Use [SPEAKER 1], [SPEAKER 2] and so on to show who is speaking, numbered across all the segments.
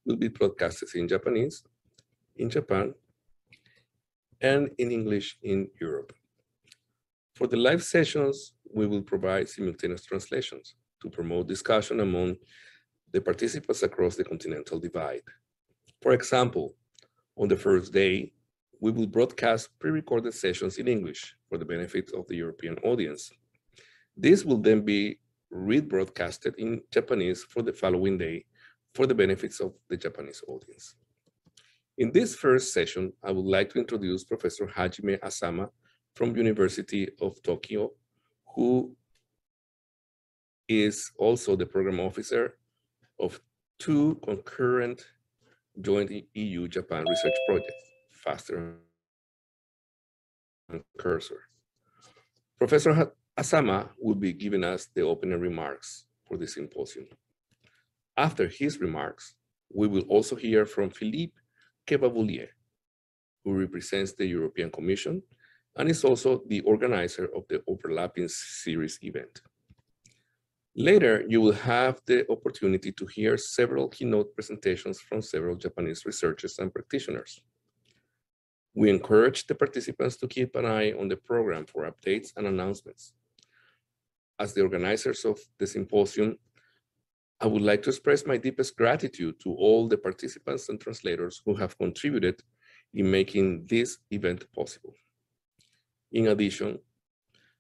[SPEAKER 1] will be broadcasted in Japanese, in Japan, and in English in Europe. For the live sessions, we will provide simultaneous translations to promote discussion among the participants across the continental divide. For example, on the first day, we will broadcast pre-recorded sessions in English for the benefit of the European audience. This will then be rebroadcasted in Japanese for the following day for the benefits of the Japanese audience. In this first session, I would like to introduce Professor Hajime Asama from University of Tokyo, who is also the program officer of two concurrent joint EU-Japan research projects, FASTER and Cursor. Professor Asama will be giving us the opening remarks for the symposium. After his remarks, we will also hear from Philippe Kebaboulier, who represents the European Commission and is also the organizer of the Overlapping Series event. Later, you will have the opportunity to hear several keynote presentations from several Japanese researchers and practitioners. We encourage the participants to keep an eye on the program for updates and announcements. As the organizers of the symposium, I would like to express my deepest gratitude to all the participants and translators who have contributed in making this event possible. In addition,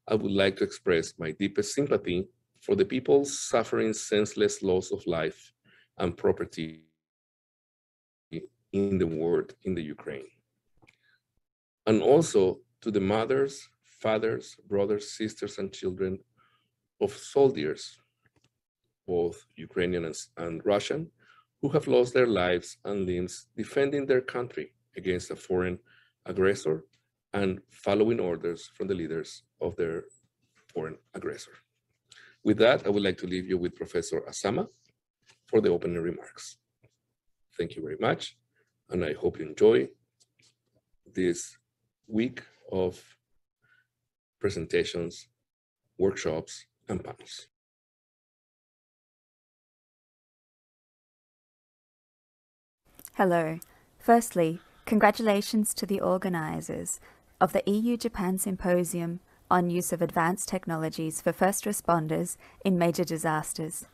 [SPEAKER 1] I would like to express my deepest sympathy for the people suffering senseless loss of life and property in the war in the Ukraine. And also to the mothers, fathers, brothers, sisters, and children of soldiers, both Ukrainian and Russian, who have lost their lives and limbs defending their country against a foreign aggressor and following orders from the leaders of their foreign aggressor. With that, I would like to leave you with Professor Asama for the opening remarks. Thank you very much, and I hope you enjoy this week of presentations, workshops, and panels.
[SPEAKER 2] Hello. Firstly, congratulations to the organizers of the EU-Japan Symposium on Use of Advanced Technologies for First Responders in Major Disasters.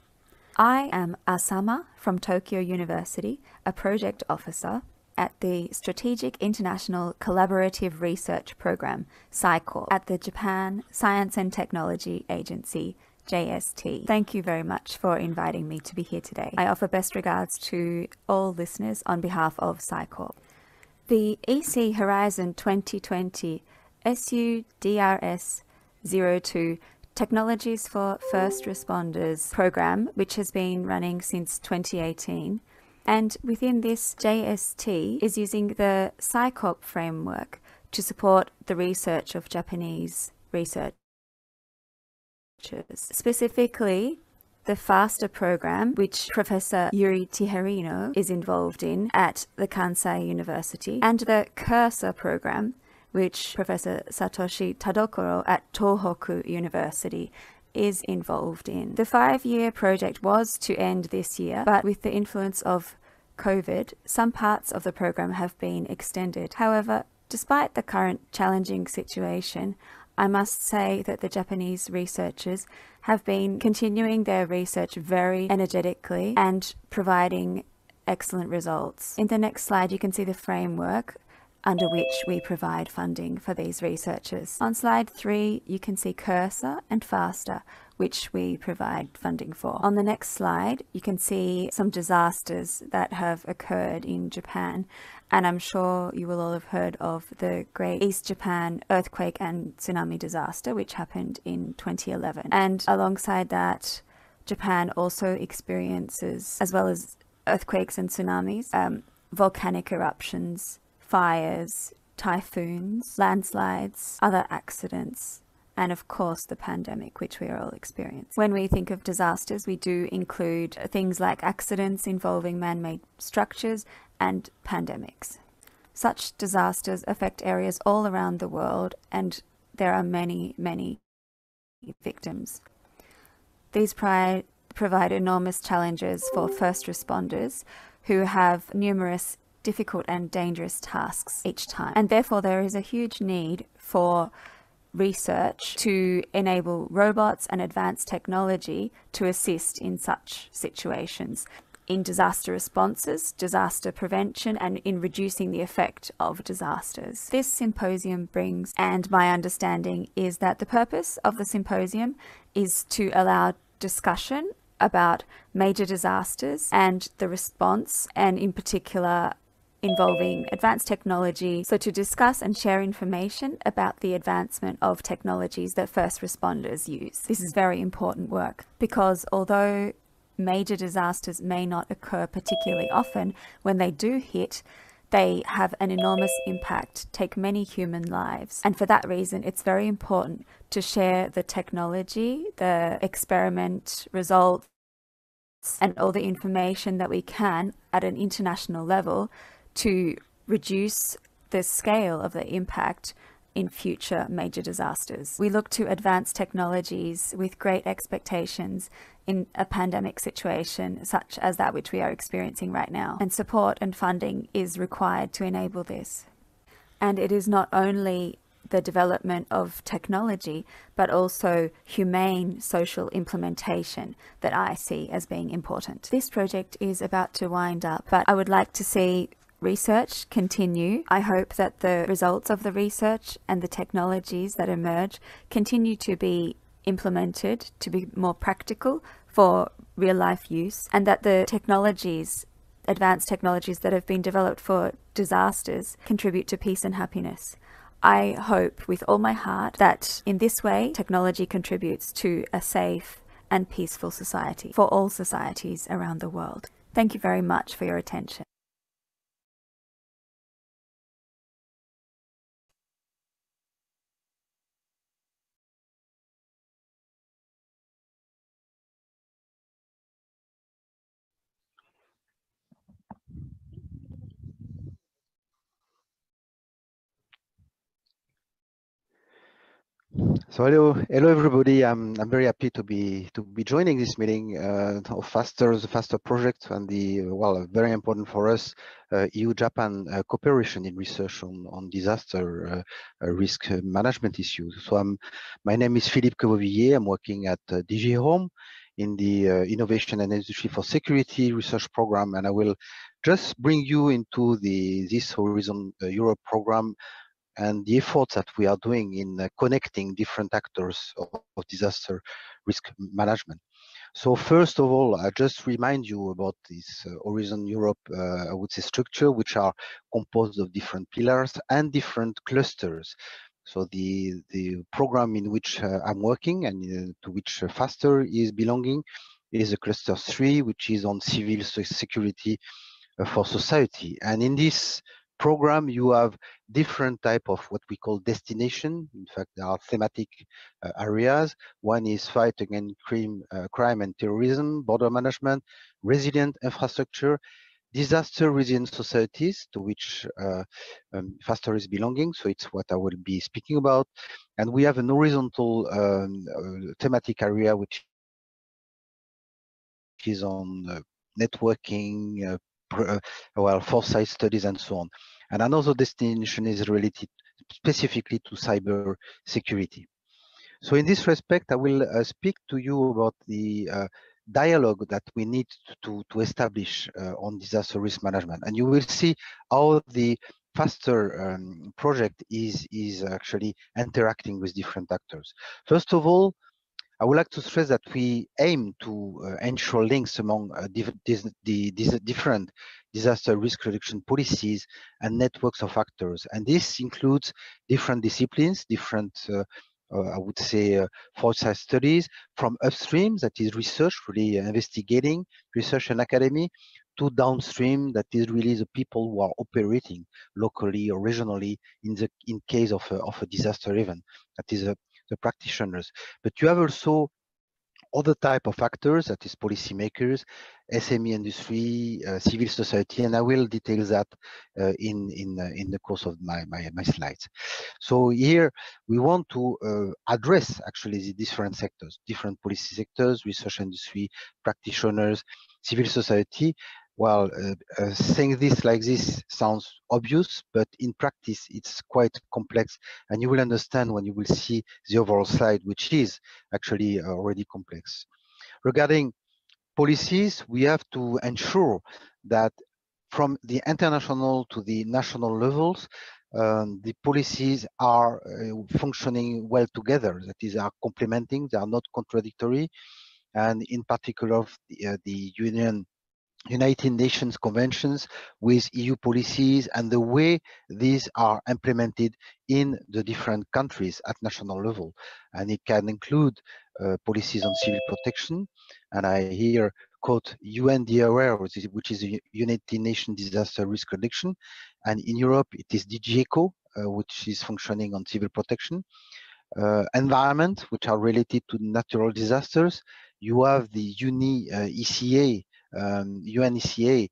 [SPEAKER 2] I am Asama from Tokyo University, a project officer at the Strategic International Collaborative Research Program, SciCorp, at the Japan Science and Technology Agency, JST. Thank you very much for inviting me to be here today. I offer best regards to all listeners on behalf of SciCorp. The EC Horizon 2020 SUDRS 02 Technologies for First Responders program, which has been running since 2018. And within this, JST is using the SciCorp framework to support the research of Japanese researchers. Specifically, the FASTER program, which Professor Yuri Tijerino is involved in at the Kansai University, and the Cursor program, which Professor Satoshi Tadokoro at Tohoku University is involved in. The 5-year project was to end this year, but with the influence of COVID, some parts of the program have been extended. However, despite the current challenging situation, I must say that the Japanese researchers have been continuing their research very energetically and providing excellent results. In the next slide, you can see the framework under which we provide funding for these researchers. On slide 3, you can see Cursor and FASTER, which we provide funding for. On the next slide, you can see some disasters that have occurred in Japan, and I'm sure you will all have heard of the Great East Japan earthquake and tsunami disaster, which happened in 2011. And alongside that, Japan also experiences, as well as earthquakes and tsunamis, volcanic eruptions, fires, typhoons, landslides, other accidents, and of course the pandemic, which we are all experiencing. When we think of disasters, we do include things like accidents involving man-made structures and pandemics. Such disasters affect areas all around the world, and there are many, many victims. These provide enormous challenges for first responders who have numerous difficult and dangerous tasks each time. And therefore, there is a huge need for research to enable robots and advanced technology to assist in such situations, in disaster responses, disaster prevention, and in reducing the effect of disasters. This symposium brings, and my understanding is that the purpose of the symposium is to allow discussion about major disasters and the response, and in particular involving advanced technology, so to discuss and share information about the advancement of technologies that first responders use. This is very important work because although major disasters may not occur particularly often, when they do hit, they have an enormous impact, take many human lives. And for that reason, it's very important to share the technology, the experiment results, and all the information that we can at an international level to reduce the scale of the impact in future major disasters. We look to advanced technologies with great expectations in a pandemic situation such as that which we are experiencing right now, and support and funding is required to enable this. And it is not only the development of technology, but also humane social implementation that I see as being important. This project is about to wind up, but I would like to see research continue. I hope that the results of the research and the technologies that emerge continue to be implemented to be more practical for real life use, and that the technologies, advanced technologies that have been developed for disasters, contribute to peace and happiness. I hope with all my heart that in this way technology contributes to a safe and peaceful society for all societies around the world. Thank you very much for your attention.
[SPEAKER 3] So hello everybody. I'm very happy to be joining this meeting of the FASTER project, and the very important for us EU-Japan cooperation in research on disaster risk management issues. So my name is Philippe Quevillier. I'm working at DG Home in the Innovation and Industry for Security research program, and I will just bring you into this Horizon Europe program and the efforts that we are doing in connecting different actors of disaster risk management. So first of all, I just remind you about this Horizon Europe, I would say, structure, which are composed of different pillars and different clusters. So the program in which I'm working and to which FASTER is belonging is a cluster 3, which is on civil security for society. And in this program, you have different type of what we call destination. In fact, there are thematic areas. One is fight against crime and terrorism, border management, resilient infrastructure, disaster resilient societies, to which FASTER is belonging. So it's what I will be speaking about. And we have an horizontal thematic area, which is on networking, foresight studies, and so on. And another destination is related specifically to cyber security. So in this respect, I will speak to you about the dialogue that we need to establish on disaster risk management. And you will see how the FASTER project is actually interacting with different actors. First of all, I would like to stress that we aim to ensure links among different disaster risk reduction policies and networks of actors. And this includes different disciplines, different, I would say, foresight studies, from upstream, that is research, really investigating research and academy, to downstream, that is really the people who are operating locally or regionally in case of a disaster event, that is the practitioners. But you have also other type of actors, that is policymakers, SME industry, civil society, and I will detail that in the course of my slides. So here we want to address actually the different sectors, different policy sectors, research industry, practitioners, civil society. Well, saying this like this sounds obvious, but in practice it's quite complex, and you will understand when you will see the overall slide, which is actually already complex. Regarding policies, we have to ensure that from the international to the national levels, the policies are functioning well together. That is, are complementing, they are not contradictory, and in particular, the United Nations conventions with EU policies and the way these are implemented in the different countries at national level. And it can include policies on civil protection. And I here quote UNDRR, which is the United Nations Disaster Risk Reduction. And in Europe, it is DG ECHO, which is functioning on civil protection. Environment, which are related to natural disasters. You have the ECA, UNECA,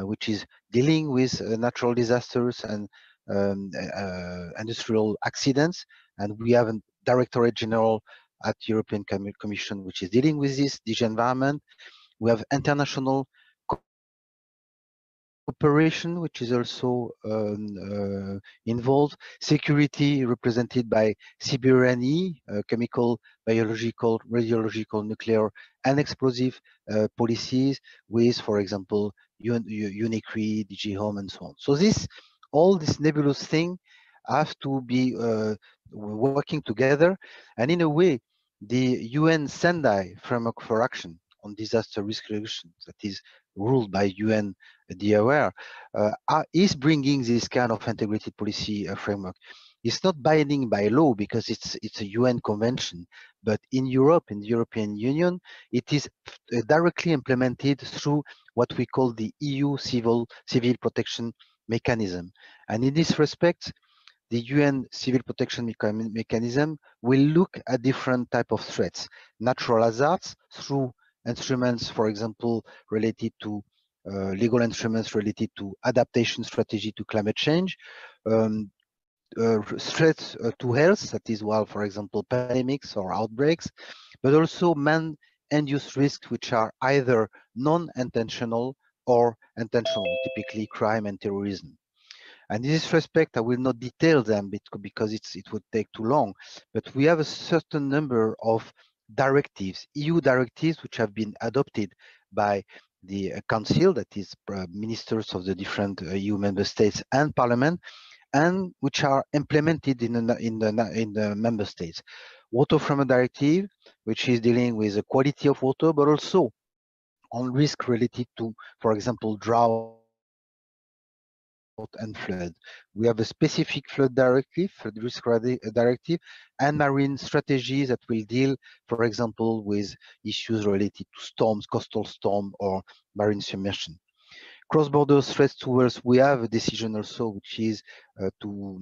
[SPEAKER 3] which is dealing with natural disasters and industrial accidents. And we have a Directorate General at European Commission, which is dealing with this, DG Environment. We have international cooperation, which is also involved. Security, represented by CBRNE, chemical, biological, radiological, nuclear, and explosive policies with, for example, UNICRI, DG Home, and so on. So all this nebulous thing have to be working together, and in a way, the UN Sendai Framework for Action on Disaster Risk Reduction, that is ruled by UN DOR, is bringing this kind of integrated policy framework. It's not binding by law because it's a UN convention, but in Europe, in the European Union, it is directly implemented through what we call the EU civil protection mechanism. And in this respect, the UN civil protection mechanism will look at different type of threats, natural hazards through instruments, for example, related to legal instruments related to adaptation strategy to climate change, threats to health, that is, well, for example, pandemics or outbreaks, but also man-induced risks, which are either non-intentional or intentional, typically crime and terrorism. And in this respect, I will not detail them because it would take too long, but we have a certain number of directives, EU directives, which have been adopted by the Council, that is ministers of the different EU member states and Parliament, and which are implemented in the member states. Water Framework Directive, which is dealing with the quality of water, but also on risk related to, for example, drought and flood. We have a specific flood directive, flood risk directive, and marine strategies that will deal, for example, with issues related to storms, coastal storm, or marine submersion. Cross-border threats towards, we have a decision also, which is to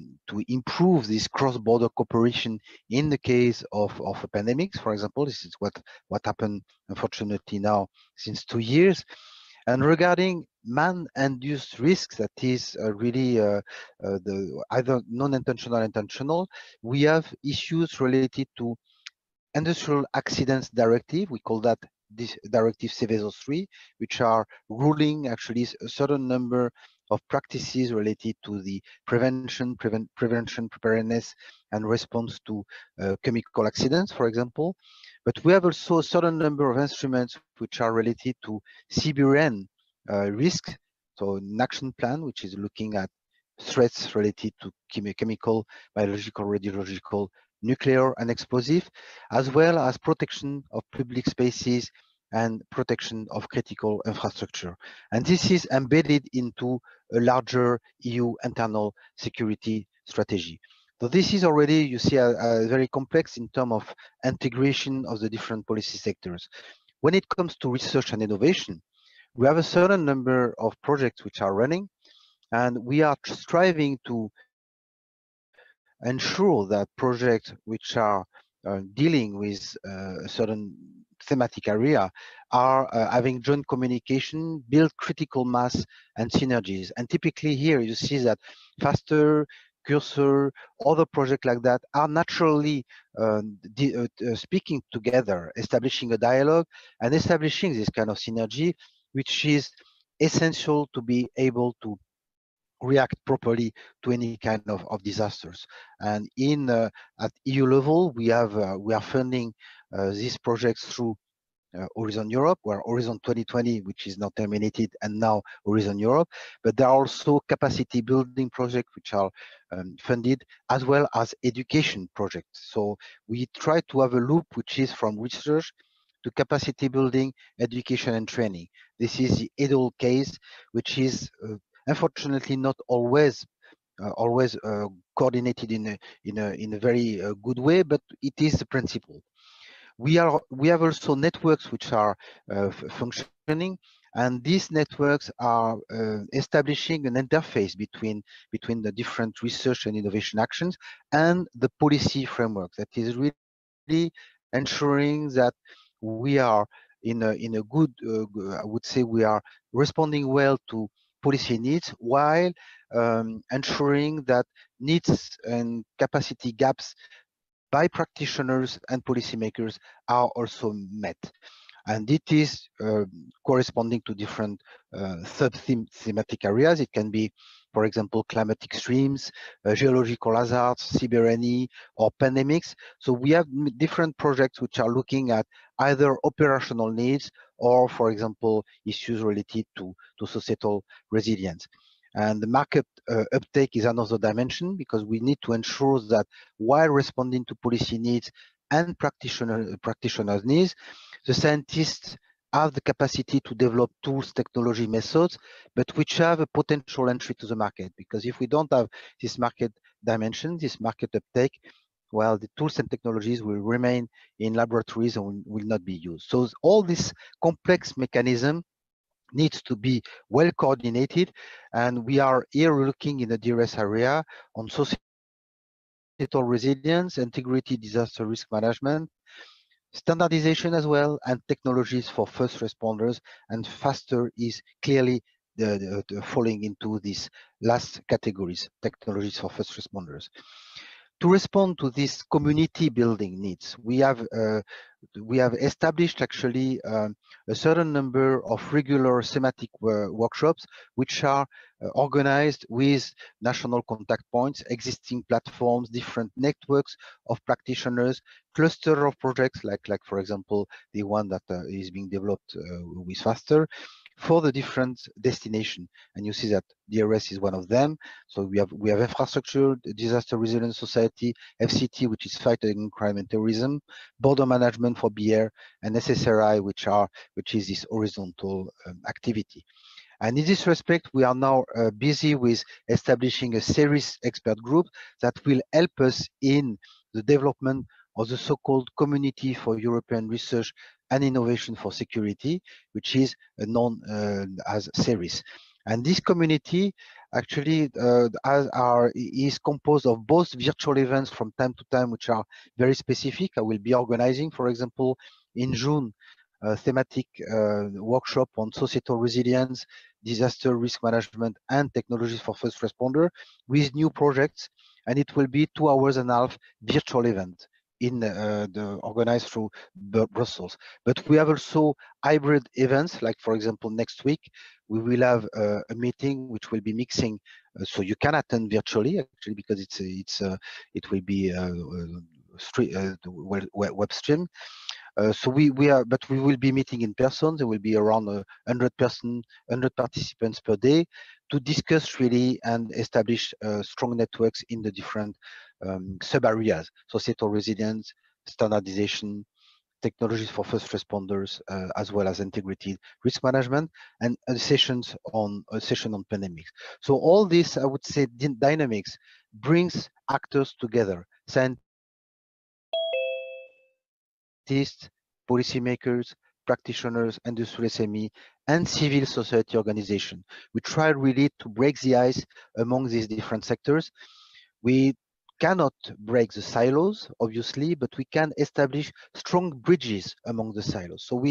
[SPEAKER 3] improve this cross-border cooperation in the case of pandemics, for example. This is what happened, unfortunately, now since 2 years. And regarding man-induced risks, that is really the either non-intentional or intentional, we have issues related to industrial accidents directive. We call that this directive Seveso 3, which are ruling actually a certain number of practices related to the prevention, preparedness, and response to chemical accidents, for example. But we have also a certain number of instruments which are related to CBRN risk, so an action plan, which is looking at threats related to chemical, biological, radiological, nuclear, and explosive, as well as protection of public spaces and protection of critical infrastructure. And this is embedded into a larger EU internal security strategy. So this is already, you see, a very complex in terms of integration of the different policy sectors. When it comes to research and innovation, we have a certain number of projects which are running, and we are striving to ensure that projects which are dealing with a certain thematic area are having joint communication, build critical mass and synergies. And typically here you see that Faster, Cursor, other projects like that are naturally speaking together, establishing a dialogue and establishing this kind of synergy, which is essential to be able to react properly to any kind of disasters. And in at EU level, we are funding these projects through Horizon Europe, where Horizon 2020, which is now terminated, and now Horizon Europe. But there are also capacity building projects which are funded, as well as education projects. So we try to have a loop which is from research to capacity building, education, and training. This is the EDOL case, which is unfortunately not always coordinated in a very good way, but it is the principle. We have also networks which are functioning, and these networks are establishing an interface between the different research and innovation actions and the policy framework that is really ensuring that we are in a good I would say we are responding well to policy needs while ensuring that needs and capacity gaps by practitioners and policymakers are also met. And it is corresponding to different thematic areas. It can be, for example, climate extremes, geological hazards, cybereny, or pandemics. So we have different projects which are looking at either operational needs or, for example, issues related to societal resilience. And the market uptake is another dimension, because we need to ensure that while responding to policy needs and practitioners' needs, the scientists have the capacity to develop tools, technology, methods, but which have a potential entry to the market. Because if we don't have this market dimension, this market uptake, well, the tools and technologies will remain in laboratories and will not be used. So all this complex mechanism needs to be well coordinated, and we are here looking in the DRS area on societal resilience, integrated disaster risk management, standardization as well, and technologies for first responders. And Faster is clearly the falling into these last categories, technologies for first responders. To respond to these community building needs, we have established actually a certain number of regular thematic workshops, which are organized with national contact points, existing platforms, different networks of practitioners, cluster of projects like for example the one that is being developed with Faster for the different destination. And you see that DRS is one of them. So we have infrastructure, disaster resilience society, FCT, which is fighting crime and terrorism, border management for BR, and SSRI, which is this horizontal activity. And in this respect, we are now busy with establishing a series expert group that will help us in the development of the so-called Community for European Research and Innovation for Security, which is known as series. And this community actually is composed of both virtual events from time to time, which are very specific. I will be organizing, for example, in June, a thematic workshop on societal resilience, disaster risk management, and technologies for first responder with new projects. And it will be 2.5 hours virtual event organized through Brussels. But we have also hybrid events, like for example, next week, we will have a meeting which will be mixing, so you can attend virtually actually, because it will be web stream. So we will be meeting in person. There will be around 100 participants per day to discuss really and establish strong networks in the different sub areas: societal resilience, standardization, technologies for first responders, as well as integrated risk management, and a session on pandemics. So all this, I would say, dynamics brings actors together: scientists, policymakers, practitioners, industry SME, and civil society organization. We try really to break the ice among these different sectors. We cannot break the silos, obviously, but we can establish strong bridges among the silos. So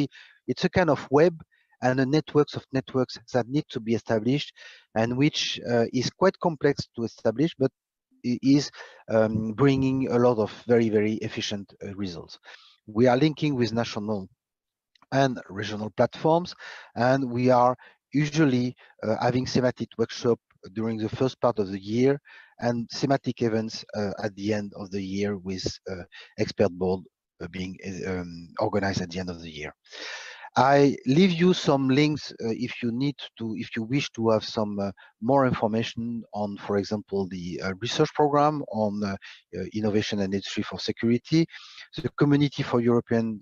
[SPEAKER 3] it's a kind of web and a networks of networks that need to be established, and which is quite complex to establish, but is bringing a lot of very, very efficient results. We are linking with national and regional platforms, and we are usually having thematic workshop during the first part of the year and thematic events at the end of the year, with expert board being organized at the end of the year. I leave you some links if you wish to have some more information on, for example, the research program on innovation and industry for security, the community for European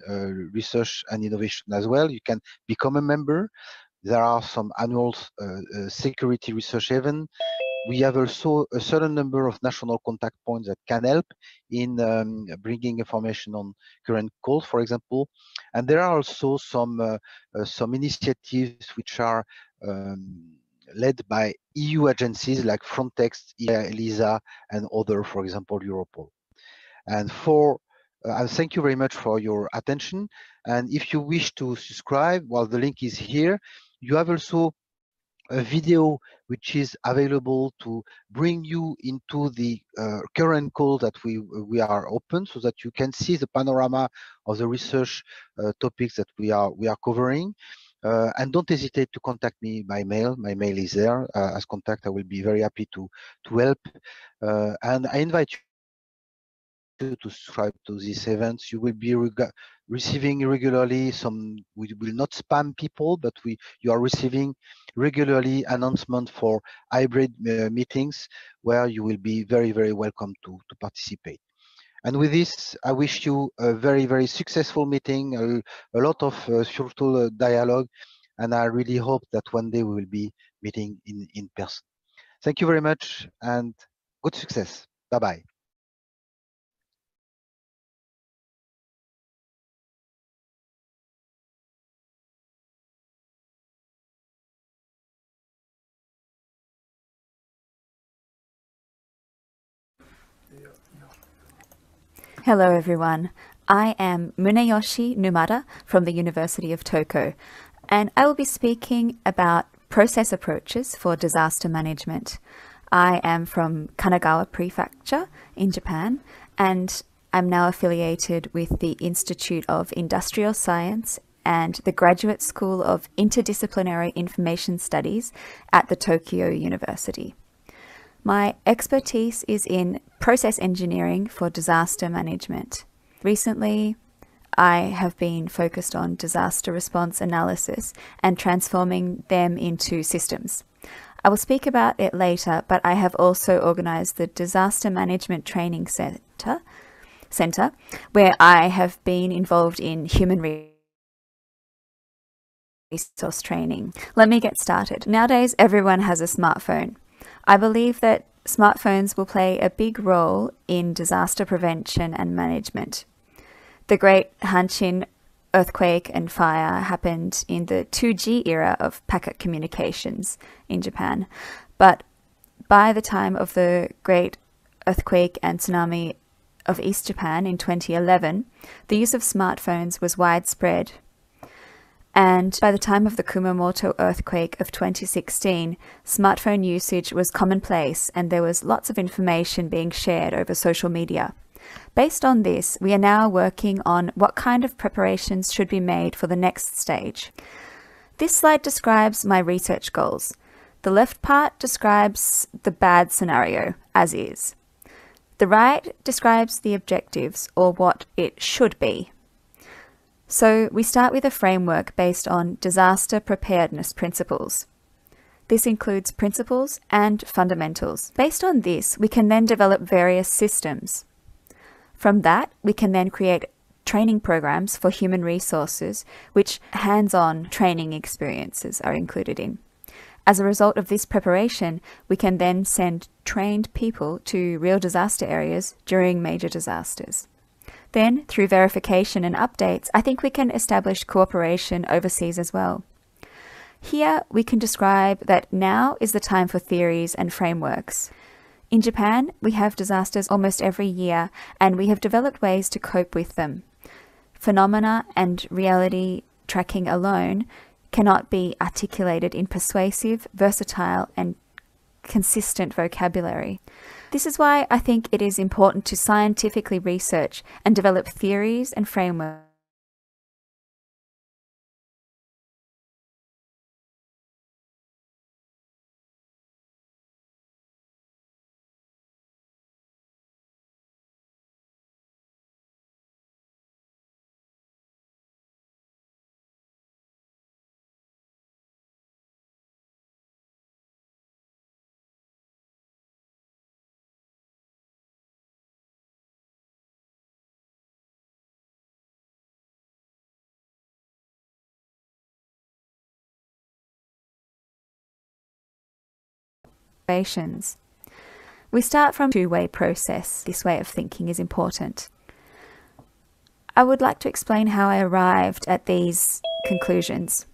[SPEAKER 3] research and innovation as well. You can become a member. There are some annual security research events. We have also a certain number of national contact points that can help in bringing information on current calls, for example. And there are also some initiatives which are led by EU agencies like Frontex, ELISA, and other, for example, Europol. And thank you very much for your attention. And if you wish to subscribe, well, the link is here. You have also a video which is available to bring you into the current call that we are open, so that you can see the panorama of the research topics that we are covering. And don't hesitate to contact me by mail. My mail is there as contact. I will be very happy to help. And I invite you to subscribe to these events. You will be receiving regularly we will not spam people, but you are receiving regularly announcement for hybrid meetings, where you will be very, very welcome to participate. And with this, I wish you a very, very successful meeting, a lot of fruitful dialogue, and I really hope that one day we will be meeting in person. Thank you very much, and good success. Bye-bye.
[SPEAKER 2] Hello everyone, I am Muneyoshi Numada from the University of Tokyo, and I will be speaking about process approaches for disaster management. I am from Kanagawa Prefecture in Japan, and I'm now affiliated with the Institute of Industrial Science and the Graduate School of Interdisciplinary Information Studies at the Tokyo University. My expertise is in process engineering for disaster management. Recently, I have been focused on disaster response analysis and transforming them into systems. I will speak about it later, but I have also organized the Disaster Management Training Center, where I have been involved in human resource training. Let me get started. Nowadays, everyone has a smartphone. I believe that smartphones will play a big role in disaster prevention and management. The Great Hanshin earthquake and fire happened in the 2G era of packet communications in Japan, but by the time of the Great Earthquake and Tsunami of East Japan in 2011, the use of smartphones was widespread. And by the time of the Kumamoto earthquake of 2016, smartphone usage was commonplace and there was lots of information being shared over social media. Based on this, we are now working on what kind of preparations should be made for the next stage. This slide describes my research goals. The left part describes the bad scenario, as is. The right describes the objectives, or what it should be. So we start with a framework based on disaster preparedness principles. This includes principles and fundamentals. Based on this, we can then develop various systems. From that, we can then create training programs for human resources, which hands-on training experiences are included in. As a result of this preparation, we can then send trained people to real disaster areas during major disasters. Then, through verification and updates, I think we can establish cooperation overseas as well. Here, we can describe that now is the time for theories and frameworks. In Japan, we have disasters almost every year, and we have developed ways to cope with them. Phenomena and reality tracking alone cannot be articulated in persuasive, versatile, and consistent vocabulary. This is why I think it is important to scientifically research and develop theories and frameworks observations. We start from a two-way process. This way of thinking is important. I would like to explain how I arrived at these conclusions.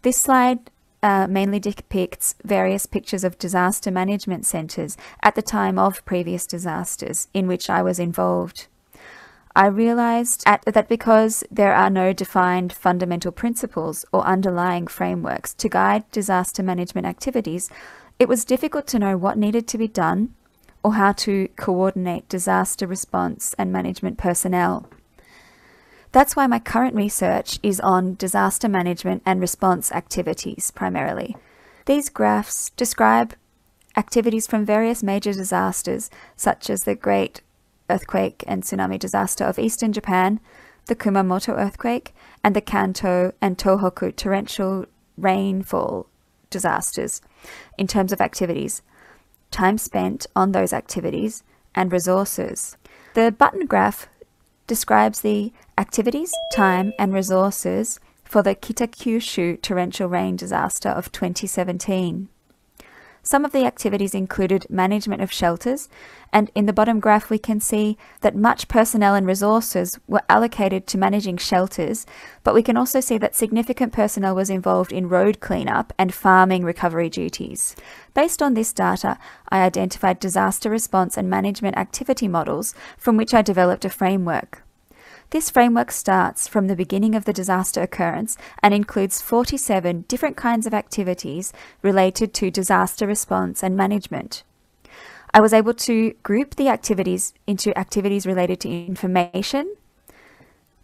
[SPEAKER 2] This slide mainly depicts various pictures of disaster management centres at the time of previous disasters in which I was involved. I realised that because there are no defined fundamental principles or underlying frameworks to guide disaster management activities, it was difficult to know what needed to be done or how to coordinate disaster response and management personnel. That's why my current research is on disaster management and response activities primarily. These graphs describe activities from various major disasters, such as the Great Earthquake and Tsunami disaster of eastern Japan, the Kumamoto earthquake, and the Kanto and Tohoku torrential rainfall disasters, in terms of activities, time spent on those activities, and resources. The button graph describes the activities, time, and resources for the Kitakyushu torrential rain disaster of 2017. Some of the activities included management of shelters, and in the bottom graph we can see that much personnel and resources were allocated to managing shelters, but we can also see that significant personnel was involved in road cleanup and farming recovery duties. Based on this data, I identified disaster response and management activity models from which I developed a framework. This framework starts from the beginning of the disaster occurrence and includes 47 different kinds of activities related to disaster response and management. I was able to group the activities into activities related to information,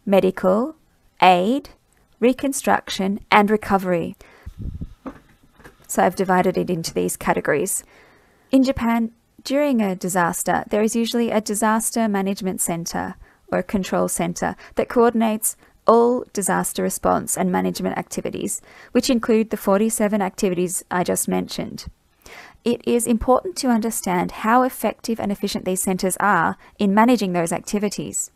[SPEAKER 2] medical, aid, reconstruction, and recovery. So I've divided it into these categories. In Japan, during a disaster, there is usually a disaster management center or a control center that coordinates all disaster response and management activities, which include the 47 activities I just mentioned. It is important to understand how effective and efficient these centers are in managing those activities.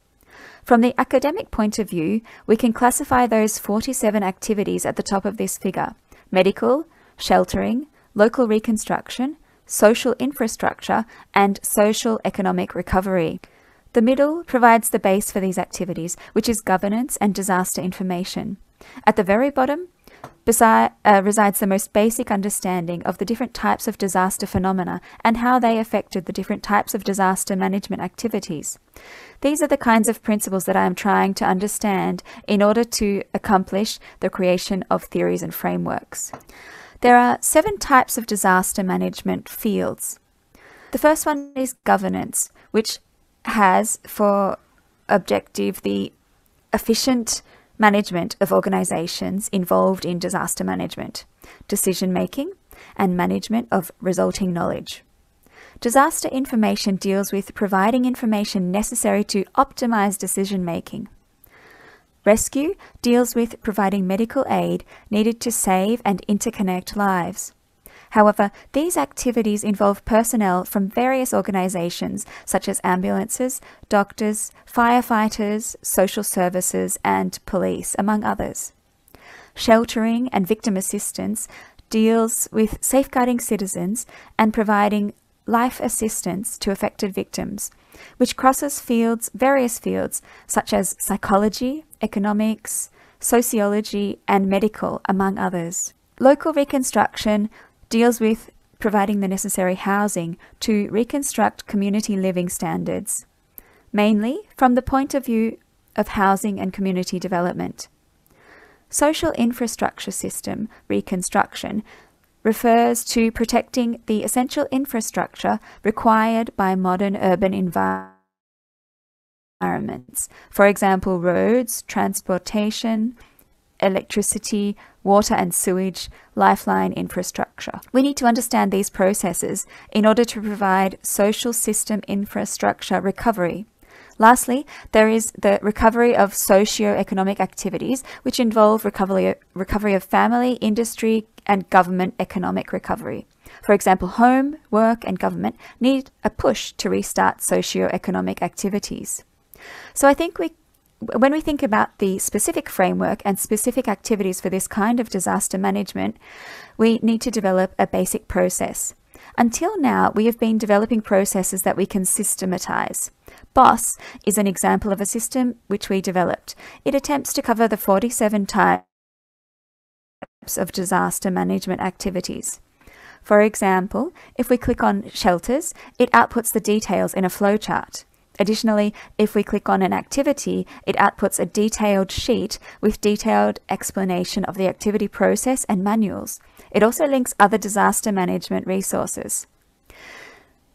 [SPEAKER 2] From the academic point of view, we can classify those 47 activities at the top of this figure: medical, sheltering, local reconstruction, social infrastructure, and social economic recovery. The middle provides the base for these activities, which is governance and disaster information. At the very bottom resides the most basic understanding of the different types of disaster phenomena and how they affected the different types of disaster management activities. These are the kinds of principles that I am trying to understand in order to accomplish the creation of theories and frameworks. There are 7 types of disaster management fields. The first one is governance, which has for objective the efficient management of organizations involved in disaster management, decision-making, and management of resulting knowledge. Disaster information deals with providing information necessary to optimize decision-making. Rescue deals with providing medical aid needed to save and interconnect lives. However, these activities involve personnel from various organizations such as ambulances, doctors, firefighters, social services, and police, among others. Sheltering and victim assistance deals with safeguarding citizens and providing life assistance to affected victims, which crosses various fields such as psychology, economics, sociology, and medical, among others. Local reconstruction deals with providing the necessary housing to reconstruct community living standards, mainly from the point of view of housing and community development. Social infrastructure system reconstruction refers to protecting the essential infrastructure required by modern urban environments, for example, roads, transportation, electricity, water and sewage, lifeline infrastructure. We need to understand these processes in order to provide social system infrastructure recovery. Lastly, there is the recovery of socio-economic activities, which involve recovery of family, industry, and government economic recovery. For example, home, work, and government need a push to restart socio-economic activities. So I think when we think about the specific framework and specific activities for this kind of disaster management, we need to develop a basic process. Until now, we have been developing processes that we can systematize. BOSS is an example of a system which we developed. It attempts to cover the 47 types of disaster management activities. For example, if we click on shelters, it outputs the details in a flowchart. Additionally, if we click on an activity, it outputs a detailed sheet with detailed explanation of the activity process and manuals. It also links other disaster management resources.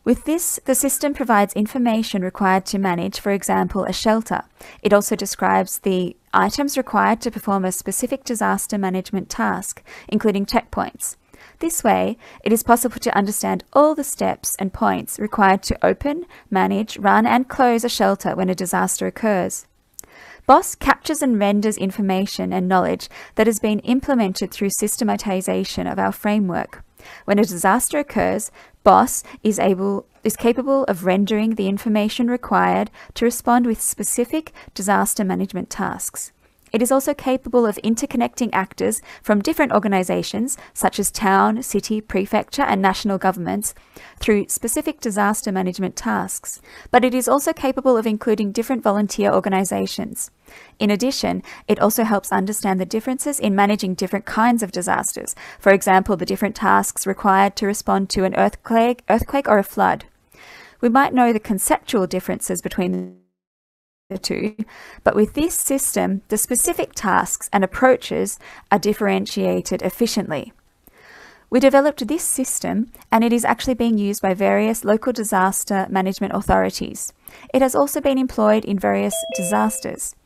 [SPEAKER 2] With this, the system provides information required to manage, for example, a shelter. It also describes the items required to perform a specific disaster management task, including checkpoints. This way, it is possible to understand all the steps and points required to open, manage, run, and close a shelter when a disaster occurs. BOSS captures and renders information and knowledge that has been implemented through systematization of our framework. When a disaster occurs, BOSS is capable of rendering the information required to respond with specific disaster management tasks. It is also capable of interconnecting actors from different organizations, such as town, city, prefecture, and national governments, through specific disaster management tasks. But it is also capable of including different volunteer organizations. In addition, it also helps understand the differences in managing different kinds of disasters. For example, the different tasks required to respond to an earthquake or a flood. We might know the conceptual differences between the two, but with this system, the specific tasks and approaches are differentiated efficiently. We developed this system, and it is actually being used by various local disaster management authorities. It has also been employed in various disasters.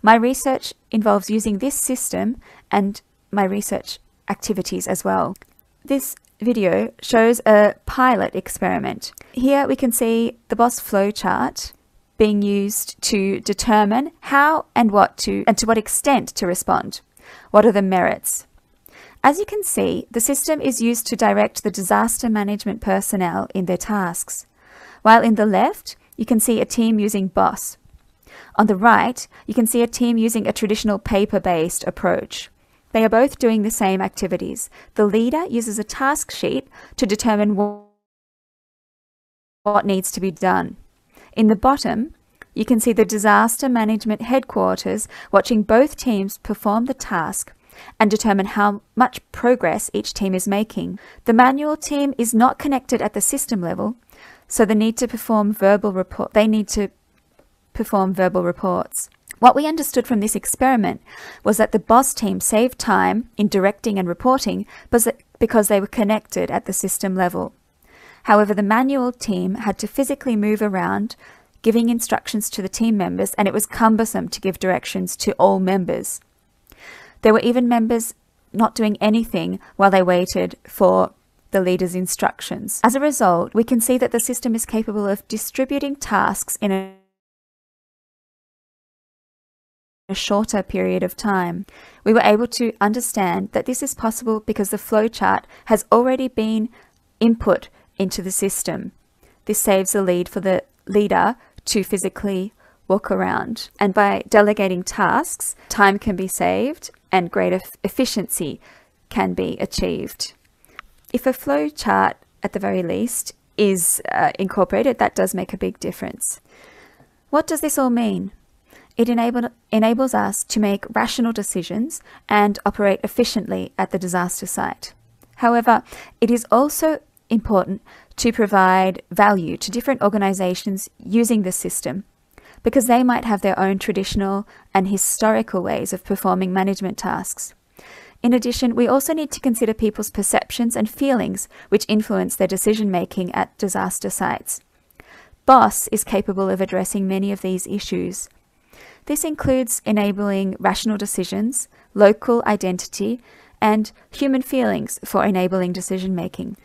[SPEAKER 2] My research involves using this system and my research activities as well. This video shows a pilot experiment. Here we can see the BOSS flowchart being used to determine how and to what extent to respond. What are the merits? As you can see, the system is used to direct the disaster management personnel in their tasks. While in the left, you can see a team using BOSS. On the right, you can see a team using a traditional paper-based approach. They are both doing the same activities. The leader uses a task sheet to determine what needs to be done. In the bottom, you can see the disaster management headquarters watching both teams perform the task and determine how much progress each team is making. The manual team is not connected at the system level, so they need to perform verbal reports. What we understood from this experiment was that the BOSS team saved time in directing and reporting because they were connected at the system level. However, the manual team had to physically move around, giving instructions to the team members, and it was cumbersome to give directions to all members. There were even members not doing anything while they waited for the leader's instructions. As a result, we can see that the system is capable of distributing tasks in a shorter period of time. We were able to understand that this is possible because the flowchart has already been input into the system. This saves the lead for the leader to physically walk around. And by delegating tasks, time can be saved and greater efficiency can be achieved. If a flowchart, at the very least, is incorporated, that does make a big difference. What does this all mean? It enables us to make rational decisions and operate efficiently at the disaster site. However, it is also important to provide value to different organizations using the system, because they might have their own traditional and historical ways of performing management tasks. In addition, we also need to consider people's perceptions and feelings which influence their decision-making at disaster sites. BOSS is capable of addressing many of these issues. This includes enabling rational decisions, local identity, and human feelings for enabling decision-making.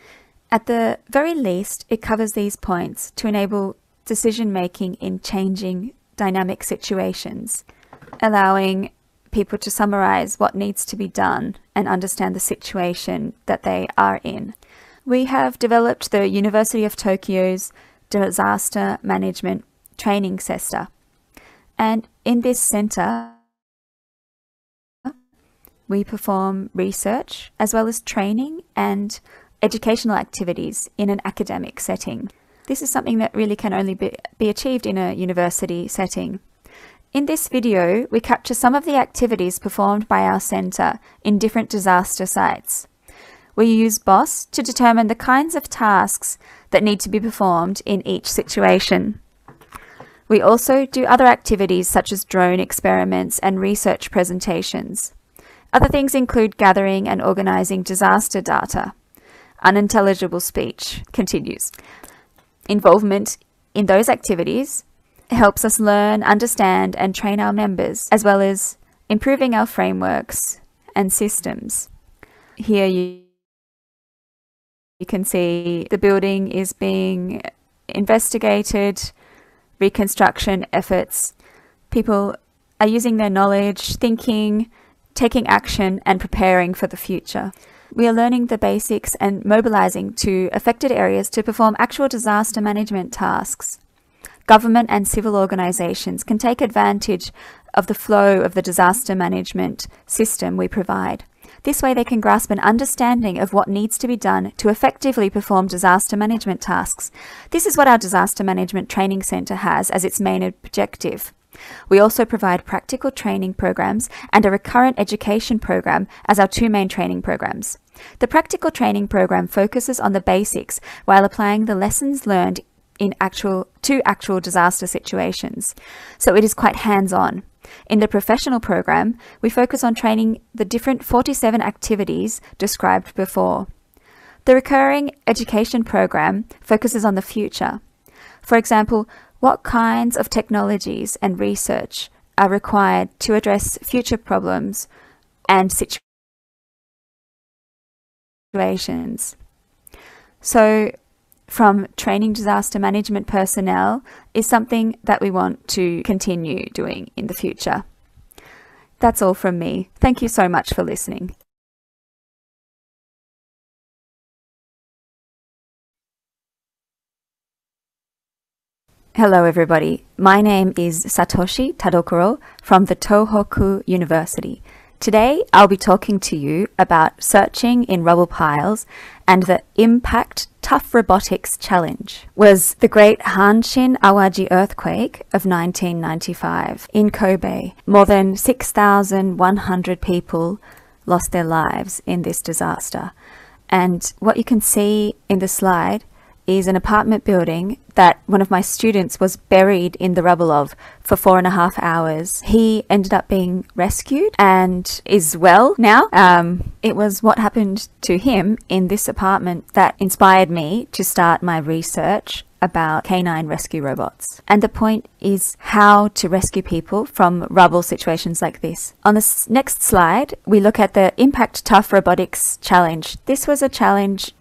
[SPEAKER 2] At the very least, it covers these points to enable decision-making in changing dynamic situations, allowing people to summarize what needs to be done and understand the situation that they are in. We have developed the University of Tokyo's Disaster Management Training Center. And in this center, we perform research as well as training and educational activities in an academic setting. This is something that really can only be achieved in a university setting. In this video, we capture some of the activities performed by our centre in different disaster sites. We use BOSS to determine the kinds of tasks that need to be performed in each situation. We also do other activities such as drone experiments and research presentations. Other things include gathering and organising disaster data. Unintelligible speech continues. Involvement in those activities helps us learn, understand, and train our members, as well as improving our frameworks and systems. Here you can see the building is being investigated, reconstruction efforts. People are using their knowledge, thinking, taking action, and preparing for the future. We are learning the basics and mobilizing to affected areas to perform actual disaster management tasks. Government and civil organizations can take advantage of the flow of the disaster management system we provide. This way they can grasp an understanding of what needs to be done to effectively perform disaster management tasks. This is what our Disaster Management Training Center has as its main objective. We also provide practical training programs and a recurrent education program as our two main training programs. The practical training program focuses on the basics while applying the lessons learned in actual disaster situations. So it is quite hands-on. In the professional program, we focus on training the different 47 activities described before. The recurring education program focuses on the future. For example, what kinds of technologies and research are required to address future problems and situations. So, from training disaster management personnel is something that we want to continue doing in the future. That's all from me. Thank you so much for listening. Hello everybody, my name is Satoshi Tadokuro from the Tohoku University. Today I'll be talking to you about searching in rubble piles, and the Impact Tough Robotics Challenge was the great Hanshin Awaji earthquake of 1995 in Kobe. More than 6,100 people lost their lives in this disaster. And what you can see in the slide is an apartment building that one of my students was buried in the rubble of for 4.5 hours. He ended up being rescued and is well now. It was what happened to him in this apartment that inspired me to start my research about canine rescue robots. And the point is how to rescue people from rubble situations like this. On the next slide, we look at the Impact Tough Robotics Challenge. This was a challenge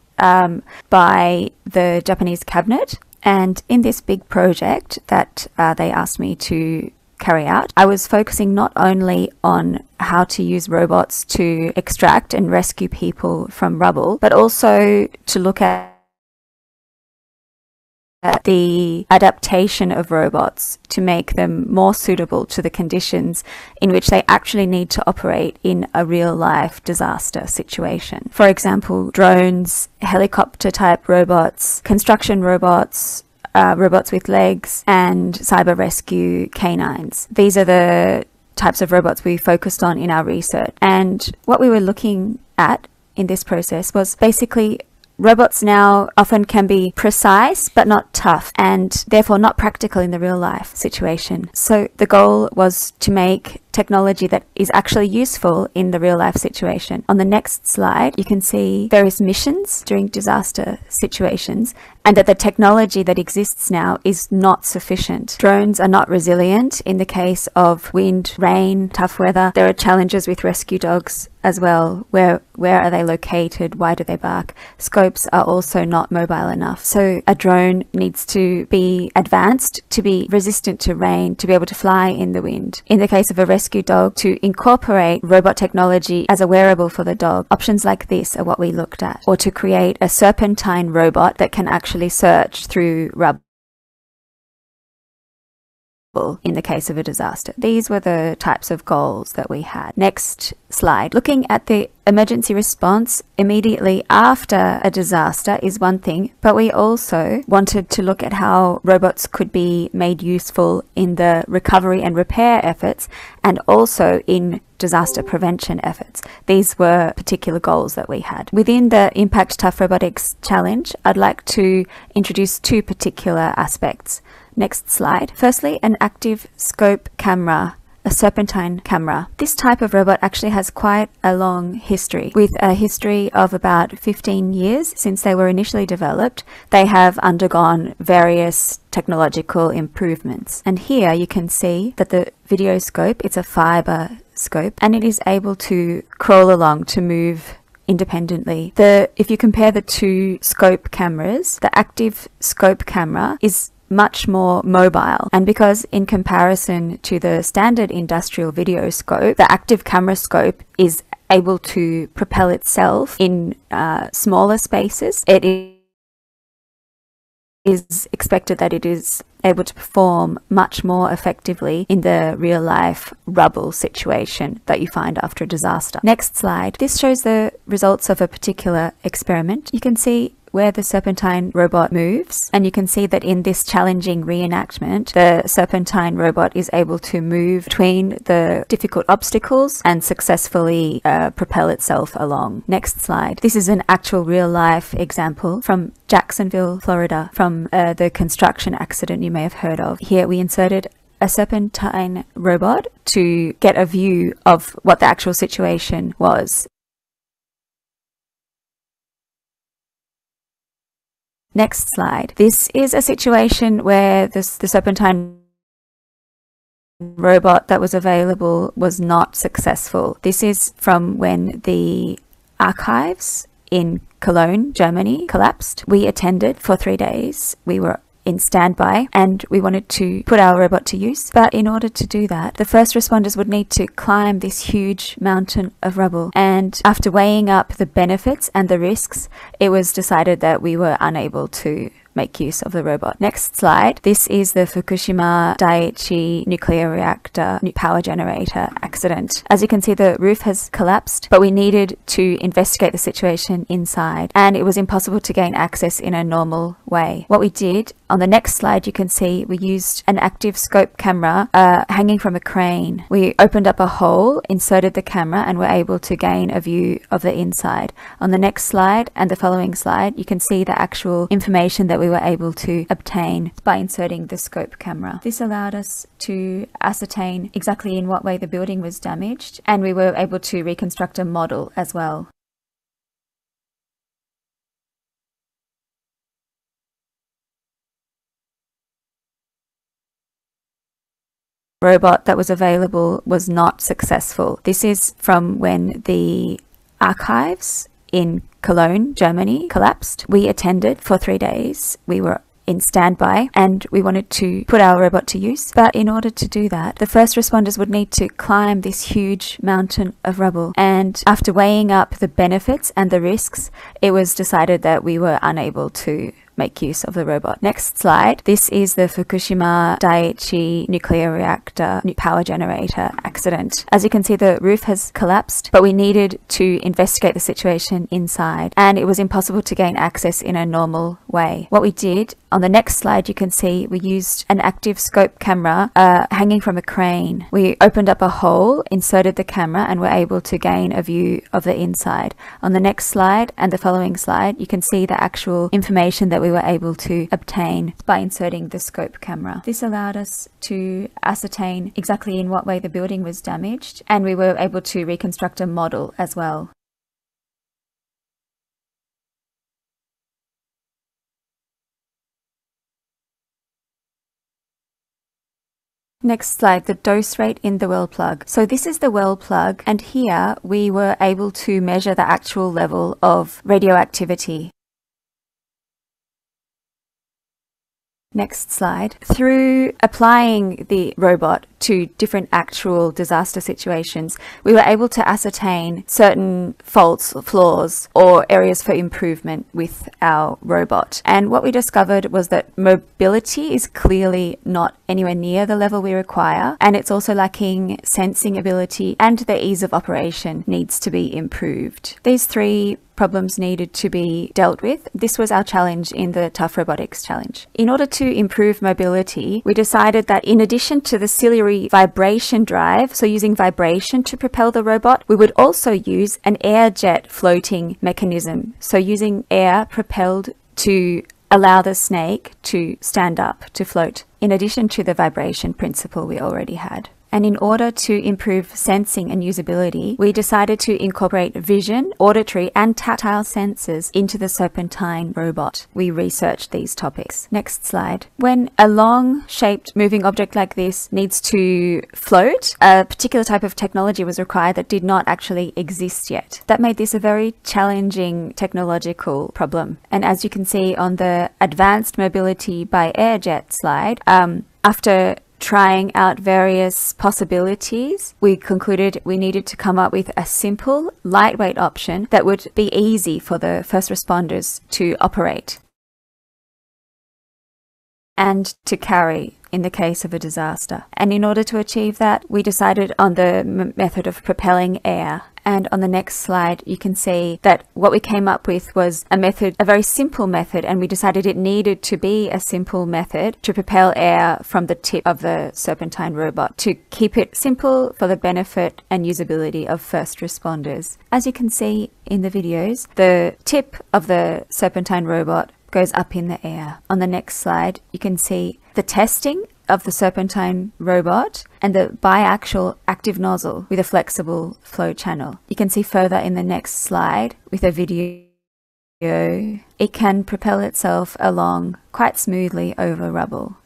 [SPEAKER 2] by the Japanese cabinet, and in this big project that they asked me to carry out, I was focusing not only on how to use robots to extract and rescue people from rubble, but also to look at the adaptation of robots to make them more suitable to the conditions in which they actually need to operate in a real-life disaster situation. For example, drones, helicopter-type robots, construction robots, robots with legs, and cyber rescue canines. These are the types of robots we focused on in our research. And what we were looking at in this process was basically Robots now often can be precise but not tough, and therefore not practical in the real life situation. So the goal was to make technology that is actually useful in the real life situation. On the next slide, you can see various missions during disaster situations, and that the technology that exists now is not sufficient. Drones are not resilient in the case of wind, rain, tough weather. There are challenges with rescue dogs as well. Where are they located? Why do they bark? Scopes are also not mobile enough. So a drone needs to be advanced to be resistant to rain, to be able to fly in the wind. In the case of a rescue dog, to incorporate robot technology as a wearable for the dog. Options like this are what we looked at. Or to create a serpentine robot that can actually search through rubble in the case of a disaster. These were the types of goals that we had. Next slide. Looking at the emergency response immediately after a disaster is one thing, but we also wanted to look at how robots could be made useful in the recovery and repair efforts, and also in disaster prevention efforts. These were particular goals that we had. Within the Impact Tough Robotics Challenge, I'd like to introduce two particular aspects. Next slide. Firstly, an active scope camera, a serpentine camera. This type of robot actually has quite a long history. With a history of about 15 years since they were initially developed, they have undergone various technological improvements. And here you can see that the video scope, it's a fiber scope, and it is able to crawl along, to move independently. If you compare the two scope cameras, the active scope camera is much more mobile, and because in comparison to the standard industrial video scope, the active camera scope is able to propel itself in smaller spaces, it is expected that it is able to perform much more effectively in the real life rubble situation that you find after a disaster. Next slide. This shows the results of a particular experiment. You can see where the serpentine robot moves, and you can see that in this challenging reenactment, the serpentine robot is able to move between the difficult obstacles and successfully propel itself along. Next slide. This is an actual real life example from Jacksonville, Florida, from the construction accident you may have heard of. Here we inserted a serpentine robot to get a view of what the actual situation was. Next slide. This is a situation where the serpentine robot that was available was not successful. This is from when the archives in Cologne, Germany collapsed. We attended for 3 days. We were in standby and we wanted to put our robot to use, but in order to do that, the first responders would need to climb this huge mountain of rubble, and after weighing up the benefits and the risks, it was decided that we were unable to make use of the robot. Next slide. This is the Fukushima Daiichi nuclear reactor power generator accident. As you can see, the roof has collapsed, but we needed to investigate the situation inside, and it was impossible to gain access in a normal way. What we did, on the next slide, you can see we used an active scope camera hanging from a crane. We opened up a hole, inserted the camera, and were able to gain a view of the inside. On the next slide and the following slide, you can see the actual information that we were able to obtain by inserting the scope camera. This allowed us to ascertain exactly in what way the building was damaged, and we were able to reconstruct a model as well. Robot that was available was not successful. This is from when the archives in Cologne, Germany collapsed. We attended for 3 days. We were in standby and we wanted to put our robot to use, but in order to do that, the first responders would need to climb this huge mountain of rubble, and after weighing up the benefits and the risks, it was decided that we were unable to make use of the robot. Next slide. This is the Fukushima Daiichi nuclear reactor power generator accident. As you can see, the roof has collapsed, but we needed to investigate the situation inside, and it was impossible to gain access in a normal way. What we did, on the next slide, you can see we used an active scope camera hanging from a crane. We opened up a hole, inserted the camera, and were able to gain a view of the inside. On the next slide and the following slide, you can see the actual information that we were able to obtain by inserting the scope camera. This allowed us to ascertain exactly in what way the building was damaged, and we were able to reconstruct a model as well. Next slide, the dose rate in the well plug. So this is the well plug, and here we were able to measure the actual level of radioactivity. Next slide. Through applying the robot to different actual disaster situations, we were able to ascertain certain faults, flaws, or areas for improvement with our robot. And what we discovered was that mobility is clearly not anywhere near the level we require, and it's also lacking sensing ability, and the ease of operation needs to be improved. These three problems needed to be dealt with. This was our challenge in the Tough Robotics Challenge. In order to improve mobility, we decided that in addition to the ciliary vibration drive, so using vibration to propel the robot, we would also use an air jet floating mechanism, so using air propelled to allow the snake to stand up, to float, in addition to the vibration principle we already had. And in order to improve sensing and usability, we decided to incorporate vision, auditory, and tactile sensors into the Serpentine robot. We researched these topics. Next slide. When a long-shaped moving object like this needs to float, a particular type of technology was required that did not actually exist yet. That made this a very challenging technological problem. And as you can see on the advanced mobility by air jet slide, after trying out various possibilities, we concluded we needed to come up with a simple, lightweight option that would be easy for the first responders to operate and to carry in the case of a disaster. And in order to achieve that, we decided on the method of propelling air. And on the next slide, you can see that what we came up with was a method, a very simple method, and we decided it needed to be a simple method to propel air from the tip of the Serpentine robot to keep it simple for the benefit and usability of first responders. As you can see in the videos, the tip of the Serpentine robot goes up in the air. On the next slide, you can see the testing of the Serpentine robot and the biaxial active nozzle with a flexible flow channel. You can see further in the next slide with a video. It can propel itself along quite smoothly over rubble.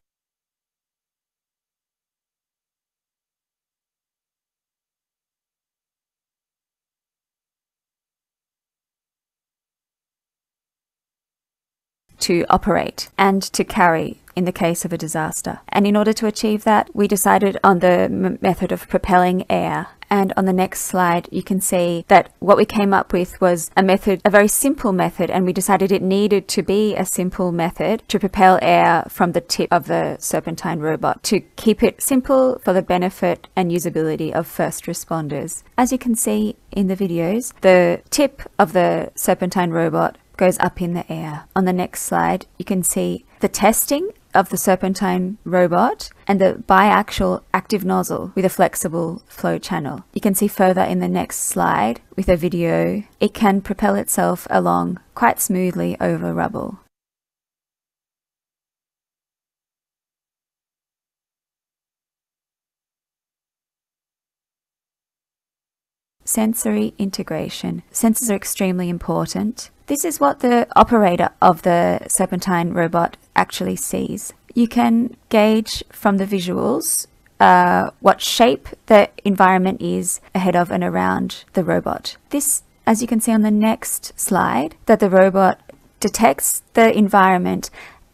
[SPEAKER 2] To operate and to carry in the case of a disaster. And in order to achieve that, we decided on the method of propelling air. And on the next slide, you can see that what we came up with was a method, a very simple method, and we decided it needed to be a simple method to propel air from the tip of the Serpentine robot to keep it simple for the benefit and usability of first responders. As you can see in the videos, the tip of the Serpentine robot goes up in the air. On the next slide, you can see the testing of the Serpentine robot and the biaxial active nozzle with a flexible flow channel. You can see further in the next slide with a video. It can propel itself along quite smoothly over rubble. Sensory integration. Sensors are extremely important. This is what the operator of the Serpentine robot actually sees. You can gauge from the visuals what shape the environment is ahead of and around the robot. This, as you can see on the next slide, that the robot detects the environment,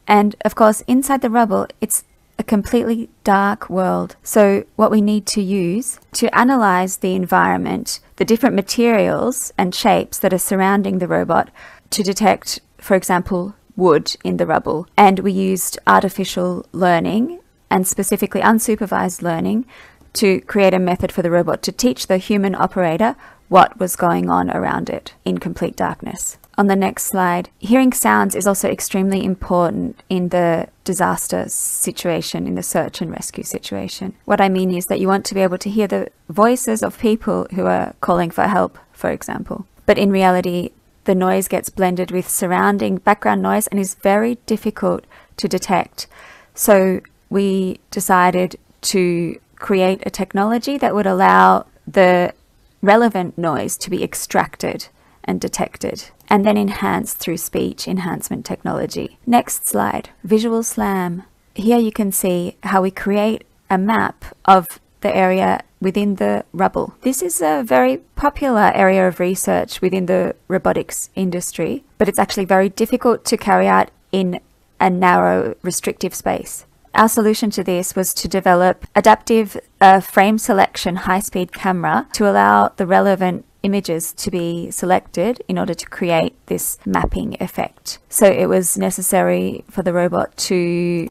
[SPEAKER 2] and of course inside the rubble it's a completely dark world. So what we need to use to analyze the environment, the different materials and shapes that are surrounding the robot, to detect, for example, wood in the rubble. And we used artificial learning, and specifically unsupervised learning, to create a method for the robot to teach the human operator what was going on around it in complete darkness. On the next slide, hearing sounds is also extremely important in the disaster situation, in the search and rescue situation. What I mean is that you want to be able to hear the voices of people who are calling for help, for example. But in reality, the noise gets blended with surrounding background noise and is very difficult to detect. So we decided to create a technology that would allow the relevant noise to be extracted and detected, and then enhanced through speech enhancement technology. Next slide, Visual Slam. Here you can see how we create a map of the area within the rubble. This is a very popular area of research within the robotics industry, but it's actually very difficult to carry out in a narrow, restrictive space. Our solution to this was to develop adaptive frame selection high-speed camera to allow the relevant images to be selected in order to create this mapping effect. So it was necessary for the robot to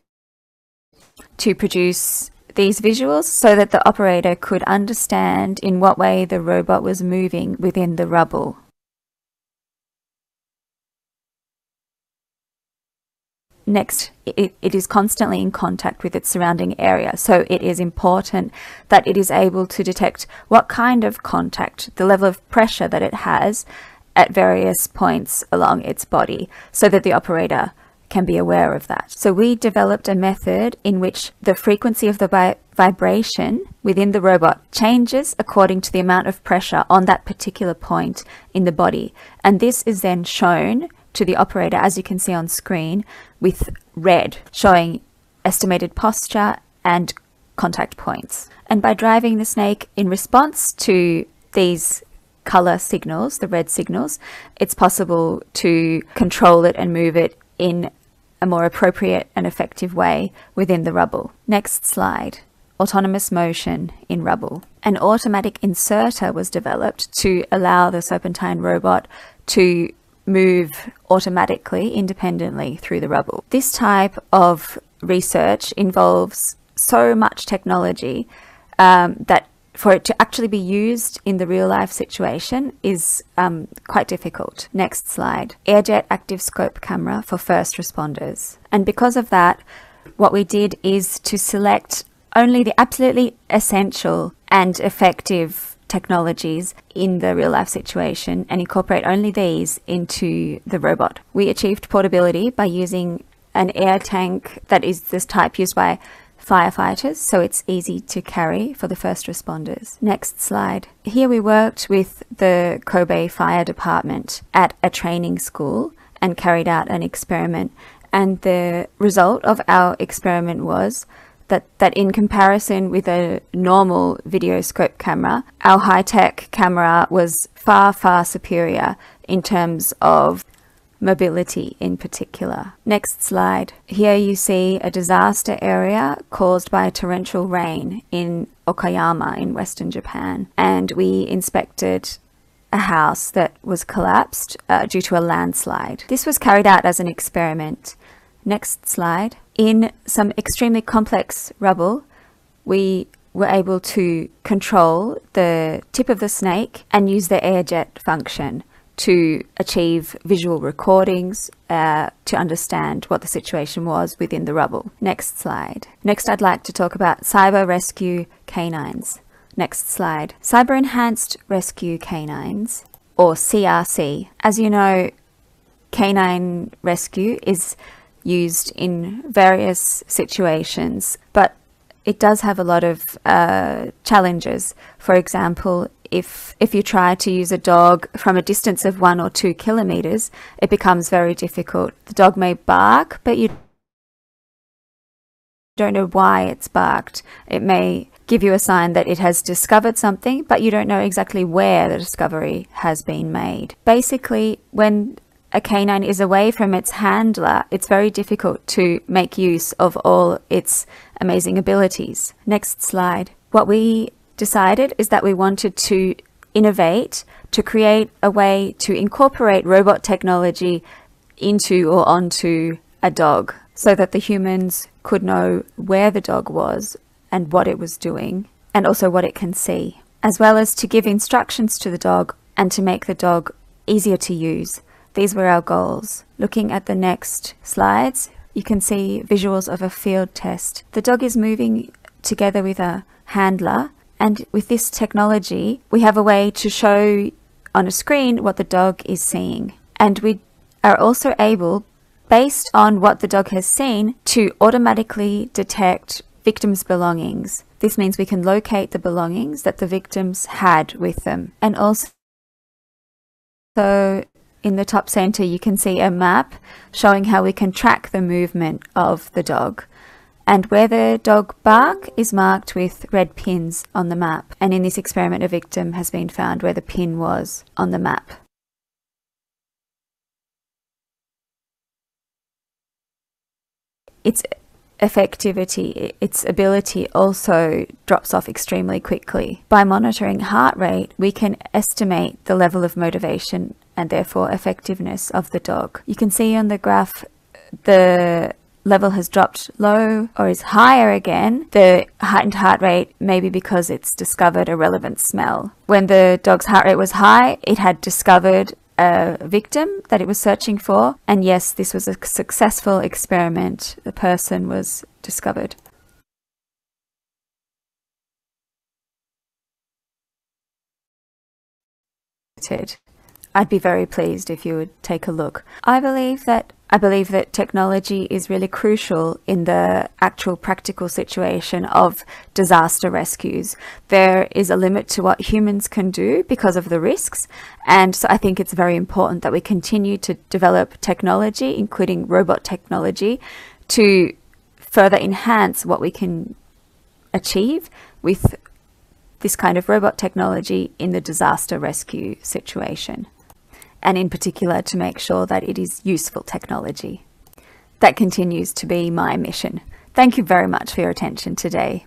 [SPEAKER 2] produce these visuals so that the operator could understand in what way the robot was moving within the rubble. Next, it is constantly in contact with its surrounding area, so it is important that it is able to detect what kind of contact, the level of pressure that it has at various points along its body, so that the operator can be aware of that. So we developed a method in which the frequency of the vibration within the robot changes according to the amount of pressure on that particular point in the body, and this is then shown to the operator, as you can see on screen, with red, showing estimated posture and contact points. And by driving the snake in response to these color signals, the red signals, it's possible to control it and move it in a more appropriate and effective way within the rubble. Next slide. Autonomous motion in rubble. An automatic inserter was developed to allow the Serpentine robot to move automatically, independently through the rubble. This type of research involves so much technology that for it to actually be used in the real life situation is quite difficult. Next slide. Airjet active scope camera for first responders. And because of that, what we did is to select only the absolutely essential and effective technologies in the real life situation and incorporate only these into the robot. We achieved portability by using an air tank that is this type used by firefighters, so it's easy to carry for the first responders. Next slide. Here we worked with the Kobe Fire Department at a training school and carried out an experiment, and the result of our experiment was that in comparison with a normal video scope camera, our high-tech camera was far, far superior in terms of mobility in particular. Next slide. Here you see a disaster area caused by torrential rain in Okayama in Western Japan. And we inspected a house that was collapsed due to a landslide. This was carried out as an experiment. Next slide. In some extremely complex rubble, we were able to control the tip of the snake and use the airjet function to achieve visual recordings to understand what the situation was within the rubble. Next slide. Next, I'd like to talk about cyber rescue canines. Next slide. Cyber enhanced rescue canines, or CRC. As you know, canine rescue is used in various situations, but it does have a lot of challenges. For example, if you try to use a dog from a distance of 1 or 2 kilometers, it becomes very difficult. The dog may bark, but you don't know why it's barked. It may give you a sign that it has discovered something, but you don't know exactly where the discovery has been made. Basically, when a canine is away from its handler, it's very difficult to make use of all its amazing abilities. Next slide. What we decided is that we wanted to innovate, to create a way to incorporate robot technology into or onto a dog so that the humans could know where the dog was and what it was doing, and also what it can see, as well as to give instructions to the dog and to make the dog easier to use. These were our goals. Looking at the next slides, you can see visuals of a field test. The dog is moving together with a handler, and with this technology, we have a way to show on a screen what the dog is seeing. And we are also able, based on what the dog has seen, to automatically detect victims' belongings. This means we can locate the belongings that the victims had with them. And also, in the top center, you can see a map showing how we can track the movement of the dog. And where the dog bark is marked with red pins on the map. And in this experiment, a victim has been found where the pin was on the map. Its effectivity, its ability also drops off extremely quickly. By monitoring heart rate, we can estimate the level of motivation and therefore effectiveness of the dog. You can see on the graph the level has dropped low or is higher again. The heightened heart rate may be because it's discovered a relevant smell. When the dog's heart rate was high, it had discovered a victim that it was searching for, and yes, this was a successful experiment. The person was discovered. I'd be very pleased if you would take a look. I believe that technology is really crucial in the actual practical situation of disaster rescues. There is a limit to what humans can do because of the risks, and so I think it's very important that we continue to develop technology, including robot technology, to further enhance what we can achieve with this kind of robot technology in the disaster rescue situation, and in particular to make sure that it is useful technology. That continues to be my mission. Thank you very much for your attention today.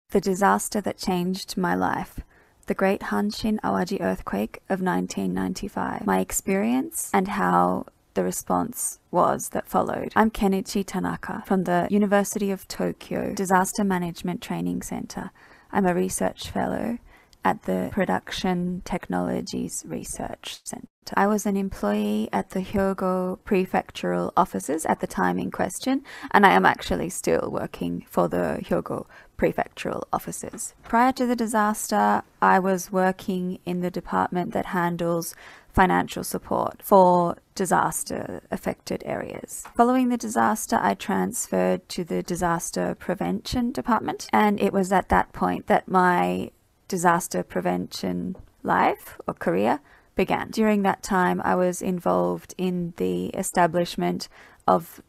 [SPEAKER 2] The disaster that changed my life. The Great Hanshin Awaji earthquake of 1995. My experience and how the response was that followed. I'm Kenichi Tanaka from the University of Tokyo Disaster Management Training Center. I'm a research fellow at the Production Technologies Research Center. I was an employee at the Hyogo prefectural offices at the time in question, and I am actually still working for the Hyogo prefectural offices. Prior to the disaster, I was working in the department that handles financial support for disaster affected areas. Following the disaster, I transferred to the disaster prevention department, and it was at that point that my disaster prevention life or career began. During that time, I was involved in the establishment of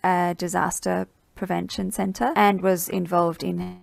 [SPEAKER 2] a disaster prevention center and was involved in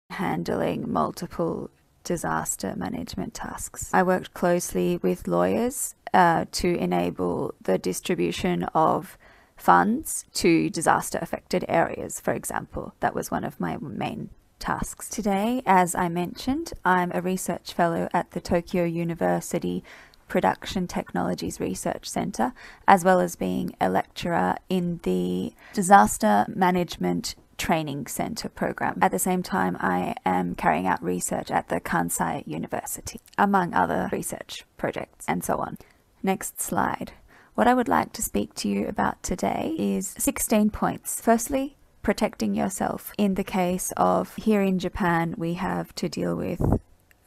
[SPEAKER 2] handling multiple disaster management tasks. I worked closely with lawyers to enable the distribution of funds to disaster affected areas, for example. That was one of my main tasks. Today, as I mentioned, I'm a research fellow at the Tokyo University Production Technologies Research Center, as well as being a lecturer in the Disaster Management Training Center program. At the same time, I am carrying out research at the Kansai University, among other research projects and so on. Next slide. What I would like to speak to you about today is 16 points. Firstly, protecting yourself. In the case of here in Japan, we have to deal with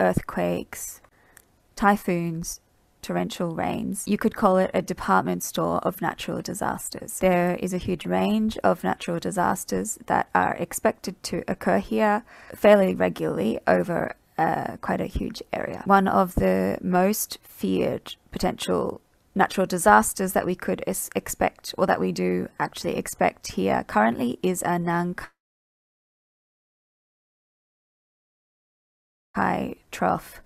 [SPEAKER 2] earthquakes, typhoons, torrential rains. You could call it a department store of natural disasters. There is a huge range of natural disasters that are expected to occur here fairly regularly over quite a huge area. One of the most feared potential natural disasters that we could expect, or that we do actually expect here currently, is a Nankai Trough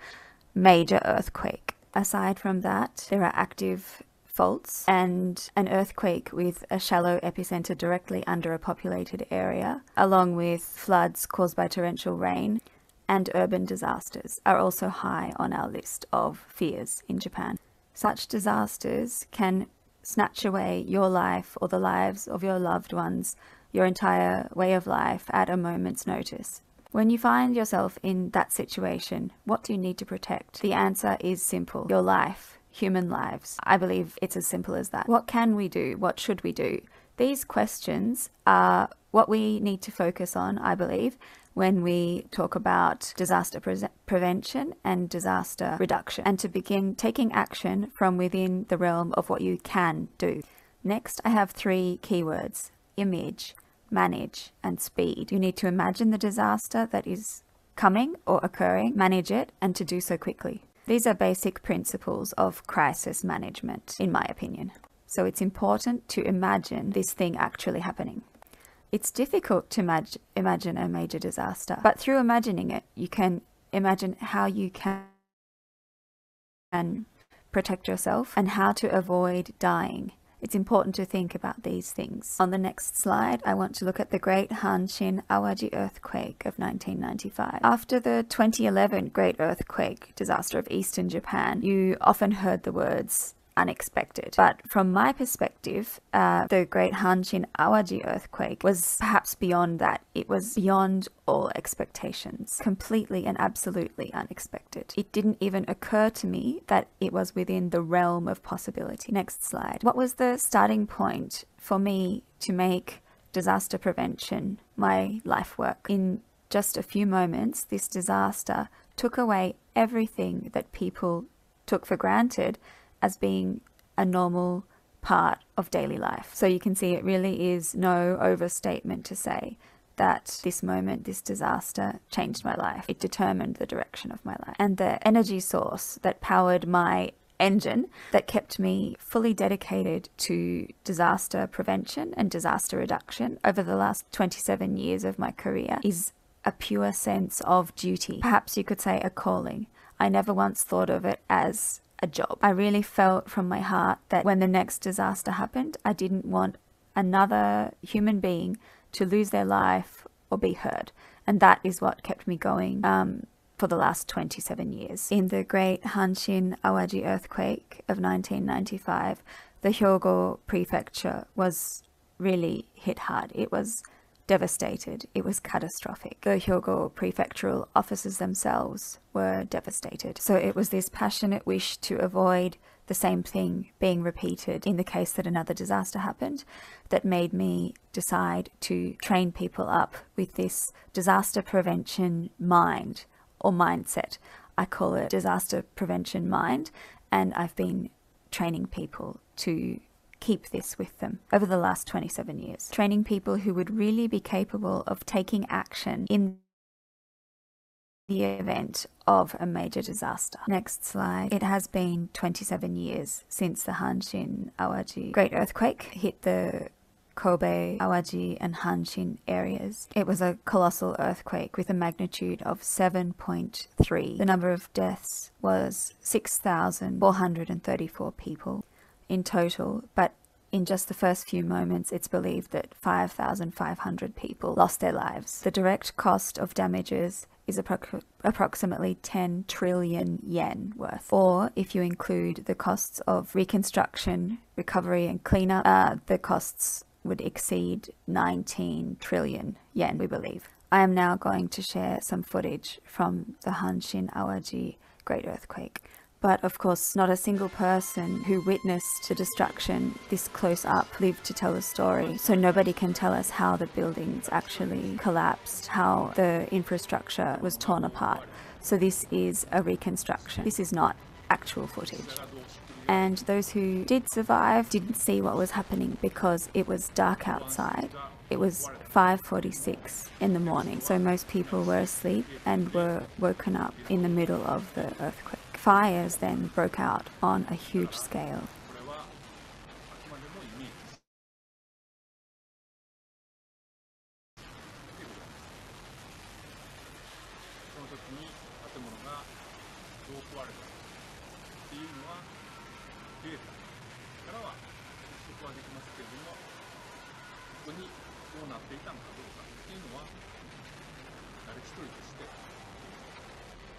[SPEAKER 2] major earthquake. Aside from that, there are active faults and an earthquake with a shallow epicenter directly under a populated area, along with floods caused by torrential rain. and urban disasters are also high on our list of fears in Japan. Such disasters can snatch away your life or the lives of your loved ones, your entire way of life at a moment's notice. When you find yourself in that situation, what do you need to protect? The answer is simple: your life, human lives. I believe it's as simple as that. What can we do? What should we do? These questions are what we need to focus on, I believe, when we talk about disaster prevention and disaster reduction, and to begin taking action from within the realm of what you can do. Next, I have 3 keywords: image, manage, and speed. You need to imagine the disaster that is coming or occurring, manage it, and to do so quickly. These are basic principles of crisis management, in my opinion. So it's important to imagine this thing actually happening. It's difficult to imagine a major disaster, but through imagining it, you can imagine how you can protect yourself and how to avoid dying. It's important to think about these things. On the next slide, I want to look at the Great Hanshin Awaji earthquake of 1995. After the 2011 Great Earthquake disaster of Eastern Japan, you often heard the words unexpected. But from my perspective, the Great Hanshin Awaji earthquake was perhaps beyond that. It was beyond all expectations, completely and absolutely unexpected. It didn't even occur to me that it was within the realm of possibility. Next slide. What was the starting point for me to make disaster prevention my life work? In just a few moments, this disaster took away everything that people took for granted as being a normal part of daily life. So you can see it really is no overstatement to say that this moment, this disaster, changed my life. It determined the direction of my life. And the energy source that powered my engine, that kept me fully dedicated to disaster prevention and disaster reduction over the last 27 years of my career, is a pure sense of duty. Perhaps you could say a calling. I never once thought of it as a job. I really felt from my heart that when the next disaster happened, I didn't want another human being to lose their life or be hurt. And that is what kept me going for the last 27 years. In the Great Hanshin Awaji earthquake of 1995, the Hyogo prefecture was really hit hard. It was devastated. It was catastrophic. The Hyogo prefectural officers themselves were devastated. So it was this passionate wish to avoid the same thing being repeated in the case that another disaster happened that made me decide to train people up with this disaster prevention mind or mindset. I call it disaster prevention mind, and I've been training people to keep this with them over the last 27 years. Training people who would really be capable of taking action in the event of a major disaster. Next slide. It has been 27 years since the Hanshin Awaji Great Earthquake hit the Kobe, Awaji, and Hanshin areas. It was a colossal earthquake with a magnitude of 7.3. The number of deaths was 6,434 people in total, but in just the first few moments, it's believed that 5,500 people lost their lives. The direct cost of damages is approximately 10 trillion yen worth. Or if you include the costs of reconstruction, recovery, and cleanup, the costs would exceed 19 trillion yen, we believe. I am now going to share some footage from the Hanshin Awaji Great Earthquake. But of course, not a single person who witnessed the destruction this close up lived to tell a story. So nobody can tell us how the buildings actually collapsed, how the infrastructure was torn apart. So this is a reconstruction. This is not actual footage. And those who did survive didn't see what was happening because it was dark outside. It was 5:46 in the morning. So most people were asleep and were woken up in the middle of the earthquake. Fires then broke out on a huge scale.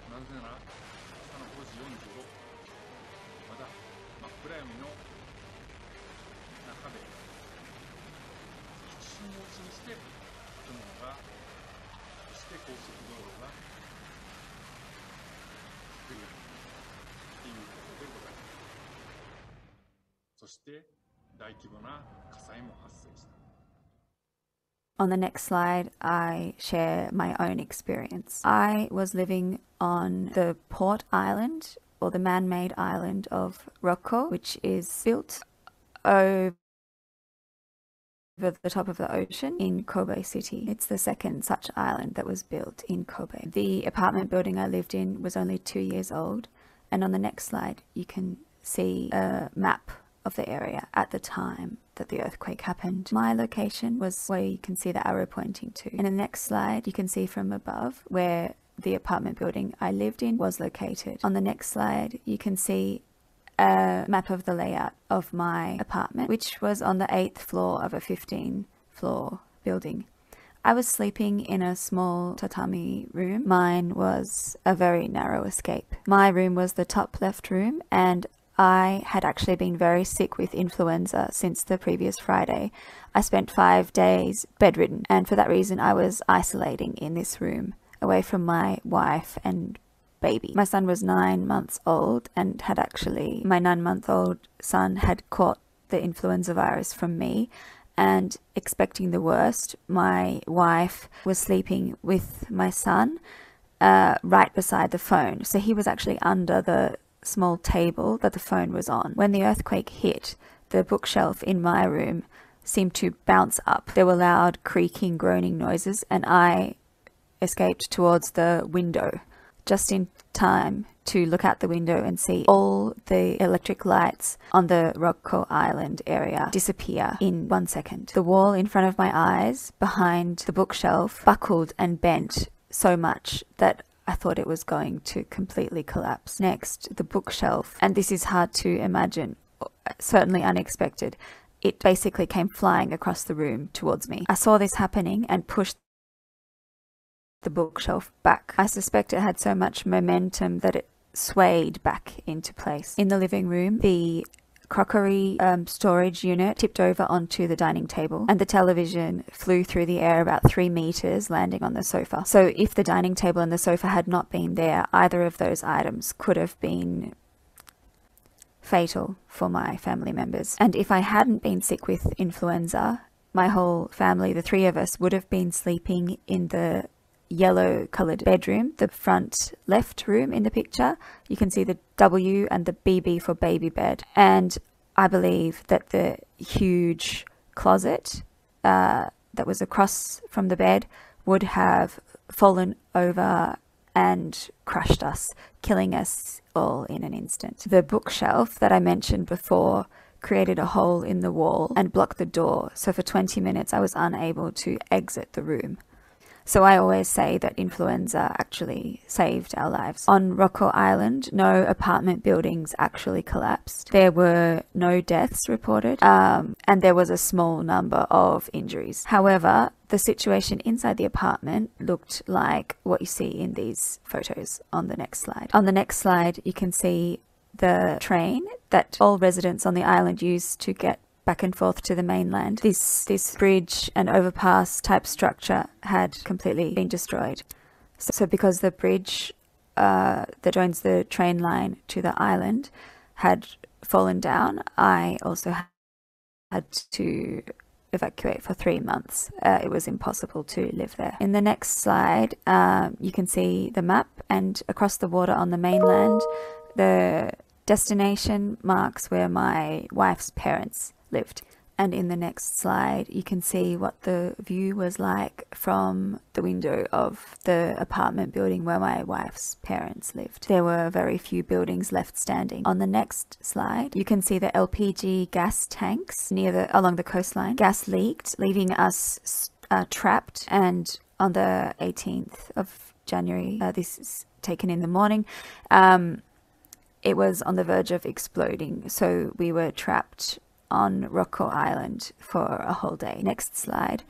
[SPEAKER 4] なぜなら朝の5時45分、まだ真っ暗闇の中で一瞬を通じて建物が、そして高速道路が作り上げているということでございます。そして大規模な火災も発生した。
[SPEAKER 2] On the next slide, I share my own experience. I was living on the port island, or the man-made island of Rokko, which is built over the top of the ocean in Kobe City. It's the second such island that was built in Kobe. The apartment building I lived in was only 2 years old, and on the next slide you can see a map of the area at the time that the earthquake happened. My location was where you can see the arrow pointing to. In the next slide, you can see from above where the apartment building I lived in was located. On the next slide, you can see a map of the layout of my apartment, which was on the 8th floor of a 15-floor building. I was sleeping in a small tatami room. Mine was a very narrow escape. My room was the top left room, and I had actually been very sick with influenza since the previous Friday. I spent 5 days bedridden, and for that reason I was isolating in this room, away from my wife and baby. My son was 9 months old, and my 9-month-old son had caught the influenza virus from me, and expecting the worst, my wife was sleeping with my son right beside the phone. So he was actually under the small table that the phone was on. When the earthquake hit, the bookshelf in my room seemed to bounce up. There were loud creaking, groaning noises, and I escaped towards the window just in time to look out the window and see all the electric lights on the Rokko Island area disappear in 1 second. The wall in front of my eyes behind the bookshelf buckled and bent so much that I thought it was going to completely collapse. Next, the bookshelf, and this is hard to imagine, certainly unexpected. It basically came flying across the room towards me. I saw this happening and pushed the bookshelf back. I suspect it had so much momentum that it swayed back into place. In the living room, the crockery storage unit tipped over onto the dining table, and the television flew through the air about 3 meters, landing on the sofa. So if the dining table and the sofa had not been there, either of those items could have been fatal for my family members. And if I hadn't been sick with influenza, my whole family, the 3 of us, would have been sleeping in the yellow colored bedroom, the front left room in the picture. You can see the W and the BB for baby bed. And I believe that the huge closet that was across from the bed would have fallen over and crushed us, killing us all in an instant. The bookshelf that I mentioned before created a hole in the wall and blocked the door. So for 20 minutes I was unable to exit the room. So I always say that influenza actually saved our lives. On Rokko Island, no apartment buildings actually collapsed. There were no deaths reported, and there was a small number of injuries. However, the situation inside the apartment looked like what you see in these photos on the next slide. On the next slide, you can see the train that all residents on the island use to get back and forth to the mainland. This bridge and overpass type structure had completely been destroyed. So because the bridge that joins the train line to the island had fallen down, I also had to evacuate for 3 months. It was impossible to live there. In the next slide, you can see the map, and across the water on the mainland, the destination marks where my wife's parents lived. And in the next slide, you can see what the view was like from the window of the apartment building where my wife's parents lived. There were very few buildings left standing. On the next slide, you can see the LPG gas tanks along the coastline. Gas leaked, leaving us trapped, and on the 18th of January, this is taken in the morning, it was on the verge of exploding, so we were trapped on Rokko Island for a whole day. Next slide.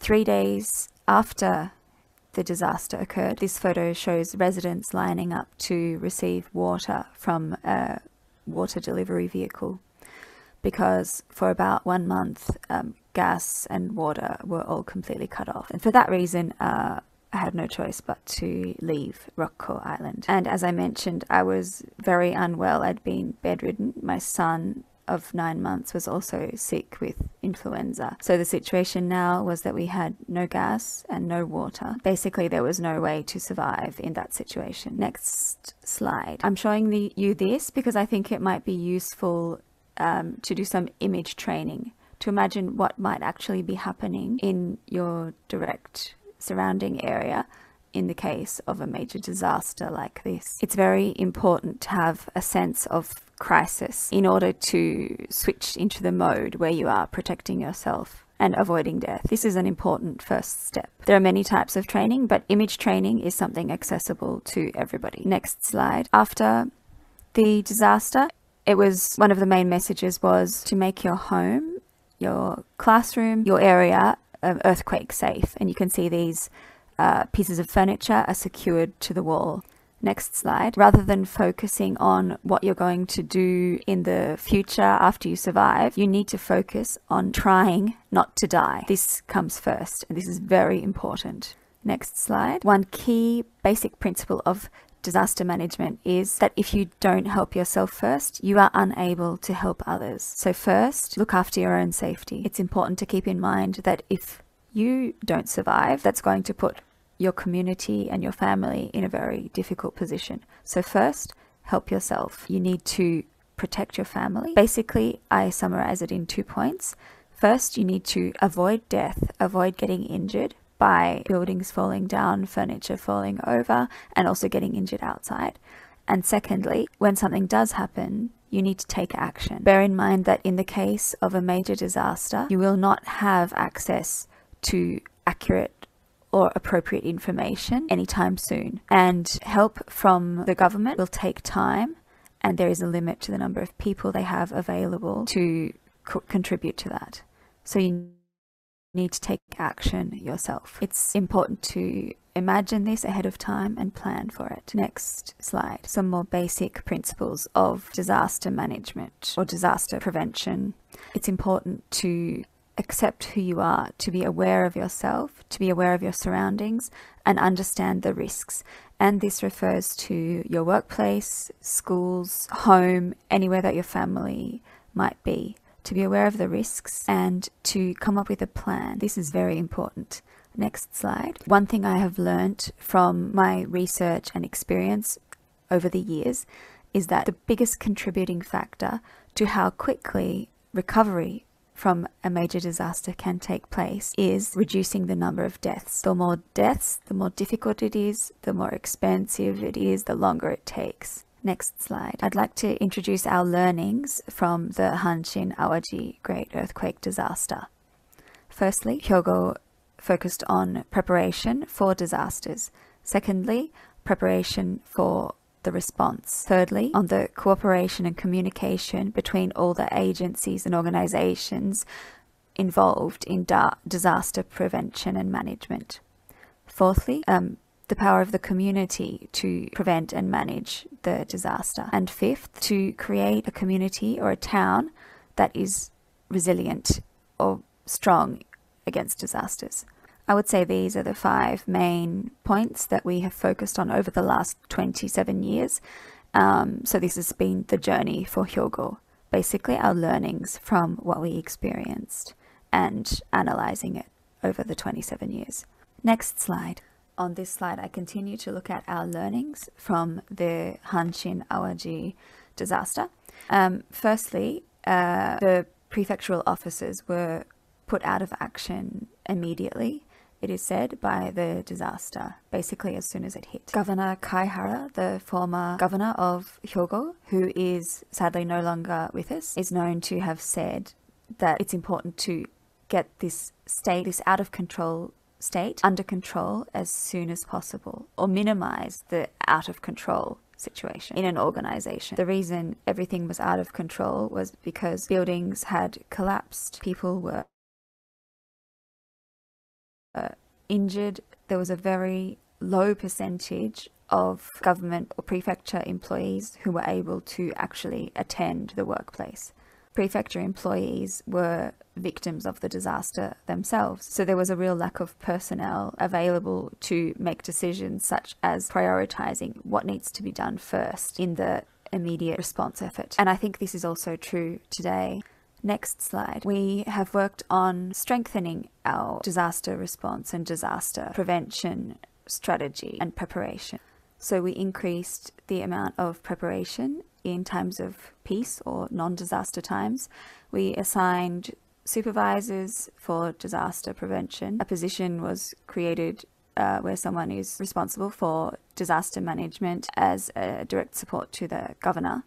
[SPEAKER 2] 3 days after the disaster occurred. This photo shows residents lining up to receive water from a water delivery vehicle, because for about 1 month, gas and water were all completely cut off. And for that reason, I had no choice but to leave Rockco Island. And as I mentioned, I was very unwell. I'd been bedridden. My son of 9 months was also sick with influenza. So the situation now was that we had no gas and no water. Basically, there was no way to survive in that situation. Next slide. I'm showing you this because I think it might be useful to do some image training, to imagine what might actually be happening in your direct surrounding area in the case of a major disaster like this. It's very important to have a sense of crisis in order to switch into the mode where you are protecting yourself and avoiding death. This is an important first step. There are many types of training, but image training is something accessible to everybody. Next slide. After the disaster, it was one of the main messages was to make your home, your classroom, your area earthquake safe. And you can see these pieces of furniture are secured to the wall. Next slide. Rather than focusing on what you're going to do in the future after you survive, you need to focus on trying not to die. This comes first, and this is very important. Next slide. One key basic principle of disaster management is that if you don't help yourself first, you are unable to help others. So first, look after your own safety. It's important to keep in mind that if you don't survive, that's going to put your community and your family in a very difficult position. So first, help yourself. You need to protect your family. Basically, I summarize it in 2 points. First, you need to avoid death, avoid getting injured by buildings falling down, furniture falling over, and also getting injured outside. And secondly, when something does happen, you need to take action. Bear in mind that in the case of a major disaster, you will not have access to accurate or appropriate information anytime soon. And help from the government will take time, and there is a limit to the number of people they have available to contribute to that. So you need to take action yourself. It's important to imagine this ahead of time and plan for it. Next slide. Some more basic principles of disaster management or disaster prevention. It's important to accept who you are, to be aware of yourself, to be aware of your surroundings, and understand the risks. And this refers to your workplace, schools, home, anywhere that your family might be. To be aware of the risks and to come up with a plan. This is very important. Next slide. One thing I have learned from my research and experience over the years is that the biggest contributing factor to how quickly recovery from a major disaster can take place is reducing the number of deaths. The more deaths, the more difficult it is, the more expensive it is, the longer it takes. Next slide. I'd like to introduce our learnings from the Hanshin Awaji Great Earthquake disaster. Firstly, Hyogo focused on preparation for disasters. Secondly, preparation for the response. Thirdly, on the cooperation and communication between all the agencies and organizations involved in disaster prevention and management. Fourthly, the power of the community to prevent and manage the disaster. And fifth, to create a community or a town that is resilient or strong against disasters. I would say these are the 5 main points that we have focused on over the last 27 years. So this has been the journey for Hyogo. Basically our learnings from what we experienced and analyzing it over the 27 years. Next slide. On this slide, I continue to look at our learnings from the Hanshin Awaji disaster. Firstly, the prefectural officers were put out of action immediately, it is said, by the disaster, basically as soon as it hit. Governor Kaihara, the former governor of Hyogo, who is sadly no longer with us, is known to have said that it's important to get this state, this out of control state, under control as soon as possible, or minimize the out of control situation in an organization. The reason everything was out of control was because buildings had collapsed, people were injured, there was a very low percentage of government or prefecture employees who were able to actually attend the workplace. Prefecture employees were victims of the disaster themselves. So there was a real lack of personnel available to make decisions such as prioritizing what needs to be done first in the immediate response effort. And I think this is also true today. Next slide. We have worked on strengthening our disaster response and disaster prevention strategy and preparation. So we increased the amount of preparation in times of peace or non-disaster times. We assigned supervisors for disaster prevention. A position was created where someone is responsible for disaster management as a direct support to the governor.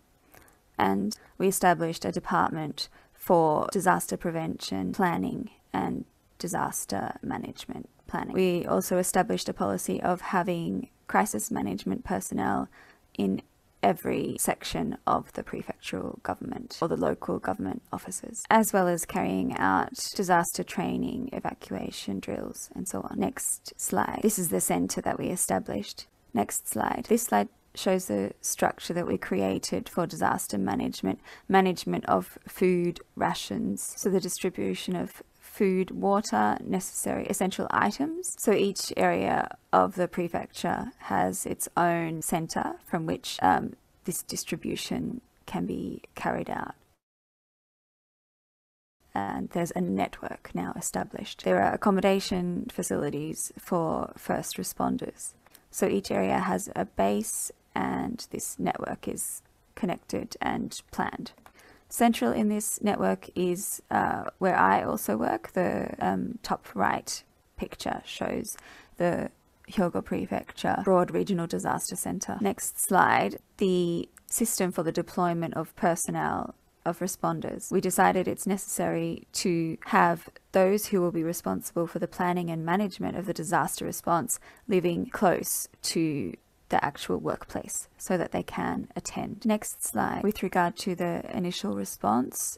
[SPEAKER 2] And we established a department for disaster prevention planning and disaster management planning. We also established a policy of having crisis management personnel in every section of the prefectural government or the local government offices, as well as carrying out disaster training, evacuation drills, and so on. Next slide. This is the centre that we established. Next slide. This slide shows the structure that we created for disaster management of food rations, so the distribution of food, water, necessary essential items. So each area of the prefecture has its own centre from which this distribution can be carried out. And there's a network now established. There are accommodation facilities for first responders. So each area has a base and this network is connected and planned. Central in this network is where I also work. The top right picture shows the Hyogo Prefecture Broad Regional Disaster Centre. Next slide. The system for the deployment of personnel of responders. We decided it's necessary to have those who will be responsible for the planning and management of the disaster response living close to the actual workplace so that they can attend. Next slide. With regard to the initial response,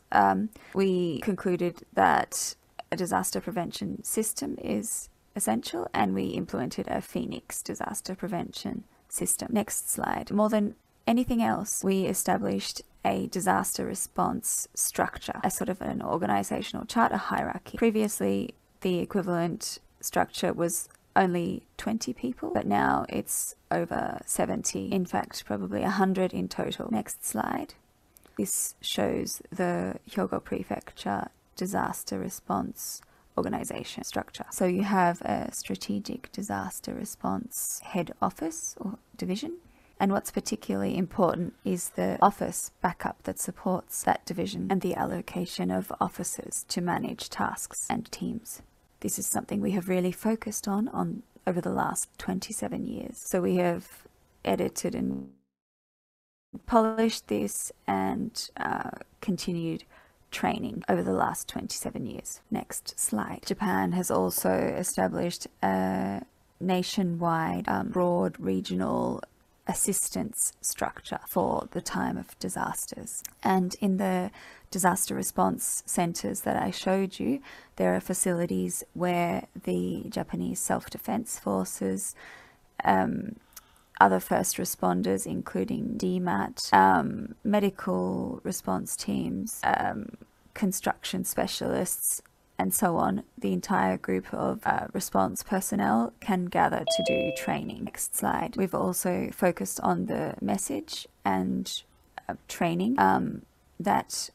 [SPEAKER 2] we concluded that a disaster prevention system is essential and we implemented a Phoenix disaster prevention system. Next slide. More than anything else, we established a disaster response structure, a sort of an organizational chart, a hierarchy. Previously, the equivalent structure was only 20 people, but now it's over 70. In fact, probably 100 in total. Next slide. This shows the Hyogo Prefecture disaster response organization structure. So you have a strategic disaster response head office or division. And what's particularly important is the office backup that supports that division and the allocation of officers to manage tasks and teams. This is something we have really focused on over the last 27 years. So we have edited and polished this and continued training over the last 27 years. Next slide. Japan has also established a nationwide broad regional assistance structure for the time of disasters. And in the disaster response centers that I showed you, there are facilities where the Japanese self-defense forces, other first responders, including DMAT, medical response teams, construction specialists, and so on, the entire group of response personnel can gather to do training. Next slide. We've also focused on the message and training that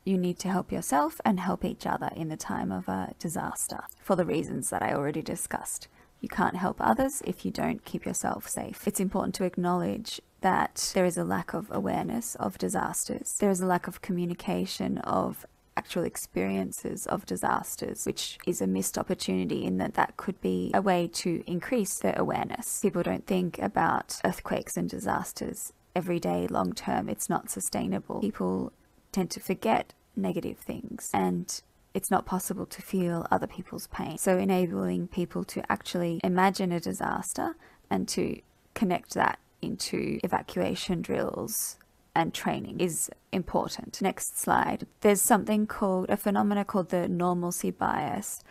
[SPEAKER 2] you need to help yourself and help each other in the time of a disaster for the reasons that I already discussed. You can't help others if you don't keep yourself safe. It's important to acknowledge that there is a lack of awareness of disasters. There is a lack of communication of actual experiences of disasters, which is a missed opportunity in that could be a way to increase the awareness. People don't think about earthquakes and disasters every day long term. It's not sustainable. People tend to forget negative things and it's not possible to feel other people's pain. So enabling people to actually imagine a disaster and to connect that into evacuation drills and training is important. Next slide. There's something called a phenomena called the normalcy bias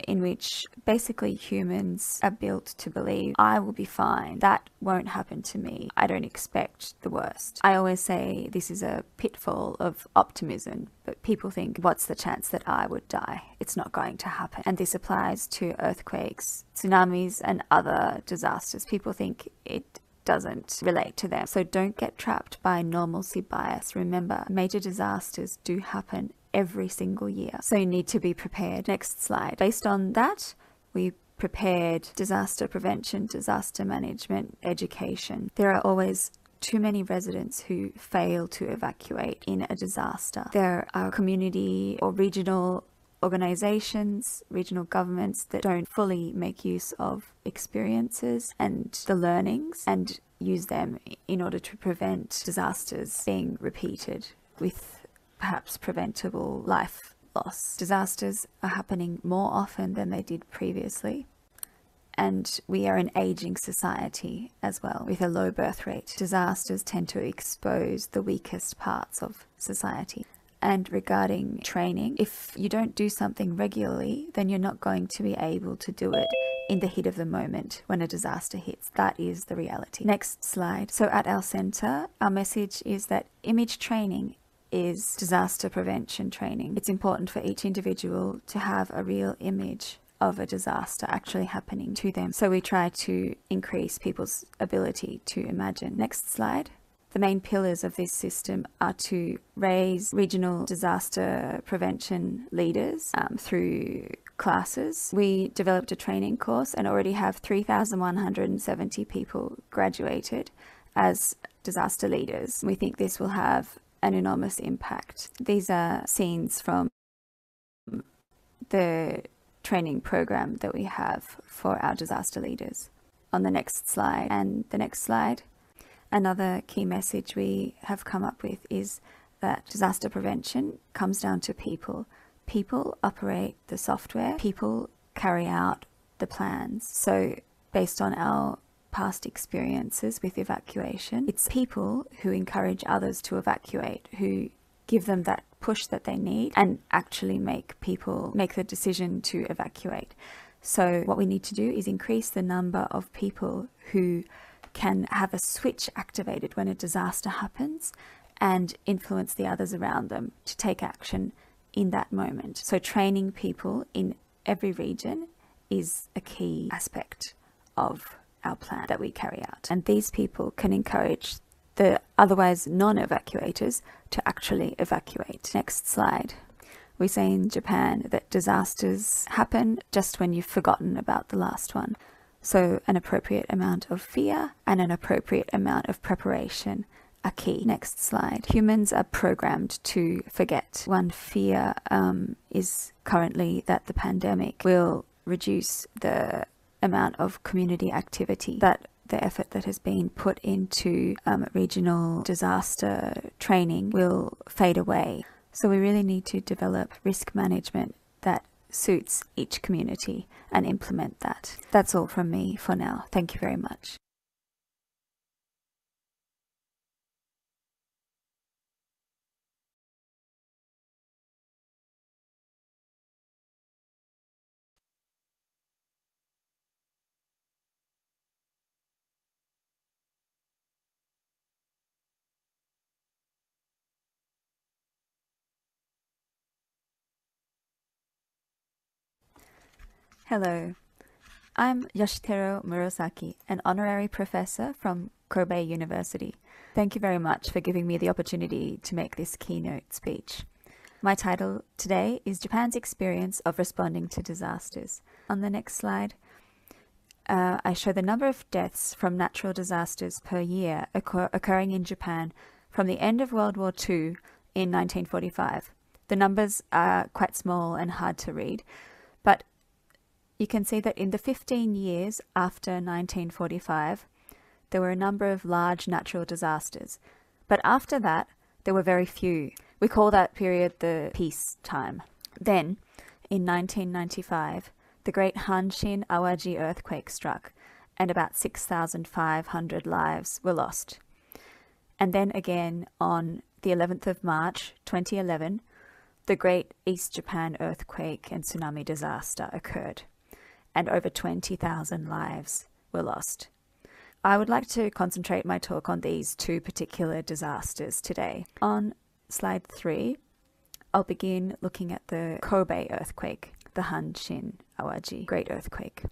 [SPEAKER 2] in which basically humans are built to believe I will be fine. That won't happen to me. I don't expect the worst. I always say this is a pitfall of optimism, but people think, what's the chance that I would die? It's not going to happen. And this applies to earthquakes, tsunamis, and other disasters. People think it doesn't relate to them. So don't get trapped by normalcy bias. Remember, major disasters do happen every single year. So you need to be prepared. Next slide. Based on that, we prepared disaster prevention, disaster management, education. There are always too many residents who fail to evacuate in a disaster. There are community or regional organizations, regional governments that don't fully make use of experiences and the learnings and use them in order to prevent disasters being repeated with perhaps preventable life loss. Disasters are happening more often than they did previously. And we are an aging society as well, with a low birth rate. Disasters tend to expose the weakest parts of society. And regarding training, if you don't do something regularly, then you're not going to be able to do it in the heat of the moment when a disaster hits. That is the reality. Next slide. So at our center, our message is that image training is disaster prevention training. It's important for each individual to have a real image of a disaster actually happening to them. So we try to increase people's ability to imagine. Next slide. The main pillars of this system are to raise regional disaster prevention leaders through classes. We developed a training course and already have 3,170 people graduated as disaster leaders. We think this will have an enormous impact. These are scenes from the training program that we have for our disaster leaders. On the next slide and the next slide. Another key message we have come up with is that disaster prevention comes down to people. People operate the software, people carry out the plans. So based on our past experiences with evacuation, it's people who encourage others to evacuate, who give them that push that they need and actually make people make the decision to evacuate. So what we need to do is increase the number of people who can have a switch activated when a disaster happens and influence the others around them to take action in that moment. So training people in every region is a key aspect of our plan that we carry out. And these people can encourage the otherwise non-evacuators to actually evacuate. Next slide. We say in Japan that disasters happen just when you've forgotten about the last one. So an appropriate amount of fear and an appropriate amount of preparation are key. Next slide. Humans are programmed to forget. One fear is currently that the pandemic will reduce the amount of community activity, that the effort that has been put into regional disaster training will fade away. So we really need to develop risk management that suits each community and implement that. That's all from me for now. Thank you very much. Hello, I'm Yoshitaro Murasaki, an honorary professor from Kobe University. Thank you very much for giving me the opportunity to make this keynote speech. My title today is Japan's Experience of Responding to Disasters. On the next slide, I show the number of deaths from natural disasters per year occurring in Japan from the end of World War II in 1945. The numbers are quite small and hard to read, but you can see that in the 15 years after 1945, there were a number of large natural disasters. But after that, there were very few. We call that period the peace time. Then, in 1995, the Great Hanshin Awaji earthquake struck, and about 6,500 lives were lost. And then again, on the 11th of March 2011, the Great East Japan earthquake and tsunami disaster occurred, and over 20,000 lives were lost. I would like to concentrate my talk on these two particular disasters today. On slide 3, I'll begin looking at the Kobe earthquake, the Hanshin Awaji Great Earthquake.